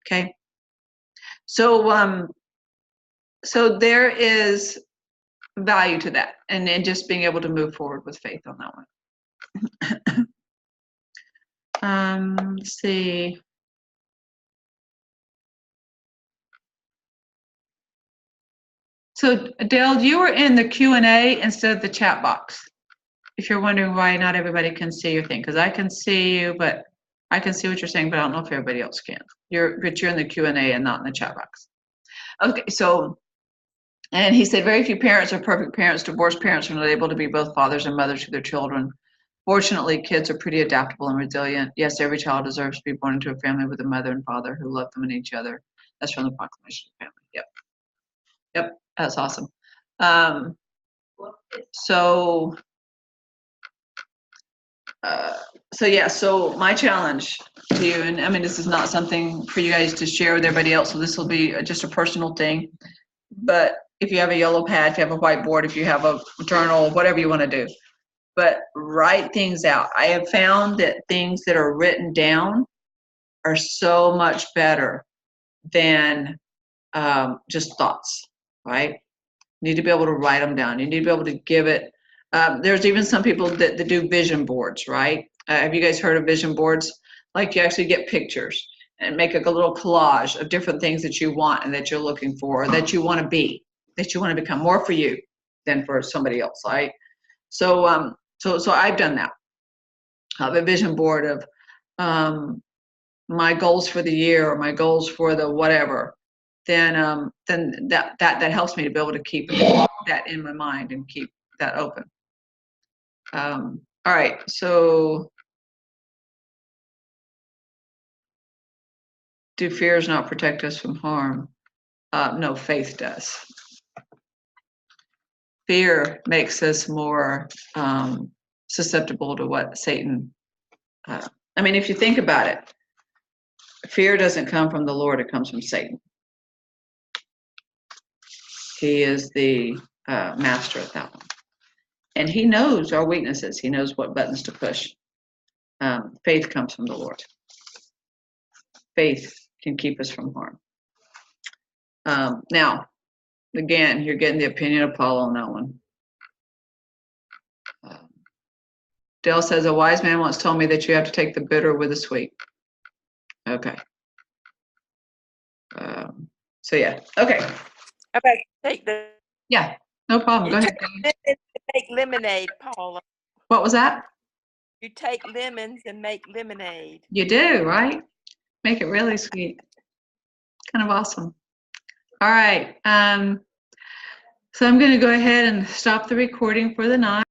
S1: Okay. So, so there is value to that, and just being able to move forward with faith on that one. Let's see. So Dale, you were in the Q&A instead of the chat box. If you're wondering why not everybody can see your thing, because I can see you, but I can see what you're saying, but I don't know if everybody else can. But you're in the Q&A and not in the chat box. Okay, so, and he said, very few parents are perfect parents. Divorced parents are not able to be both fathers and mothers to their children. Fortunately, kids are pretty adaptable and resilient. Yes, every child deserves to be born into a family with a mother and father who love them and each other. That's from the Proclamation of Family. Yep. Yep, that's awesome. So yeah, so my challenge to you, and I mean, this is not something for you guys to share with everybody else, so this will be just a personal thing, but if you have a yellow pad, if you have a whiteboard, if you have a journal, whatever you want to do, but write things out. I have found that things that are written down are so much better than just thoughts, right? You need to be able to write them down. You need to be able to give it. There's even some people that do vision boards, right? Have you guys heard of vision boards? Like you actually get pictures and make a little collage of different things that you want and that you're looking for, or that you want to be, that you want to become, more for you than for somebody else, right? So, so I've done that. I have a vision board of my goals for the year or my goals for the whatever. Then that helps me to be able to keep that in my mind and keep that open. All right, so do fears not protect us from harm? No, faith does. Fear makes us more susceptible to what Satan. I mean, if you think about it, fear doesn't come from the Lord; it comes from Satan. He is the master at that one. And he knows our weaknesses. He knows what buttons to push. Faith comes from the Lord. Faith can keep us from harm. Now, again, you're getting the opinion of Paula on that one. Dale says, a wise man once told me that you have to take the bitter with the sweet. Okay. So yeah, okay.
S8: Okay, take the.
S1: Yeah, no problem. Go ahead.
S8: Make lemonade, Paula.
S1: What was that?
S8: You take lemons and make lemonade.
S1: You do, right? Make it really sweet. Kind of awesome. All right. So I'm going to go ahead and stop the recording for the night.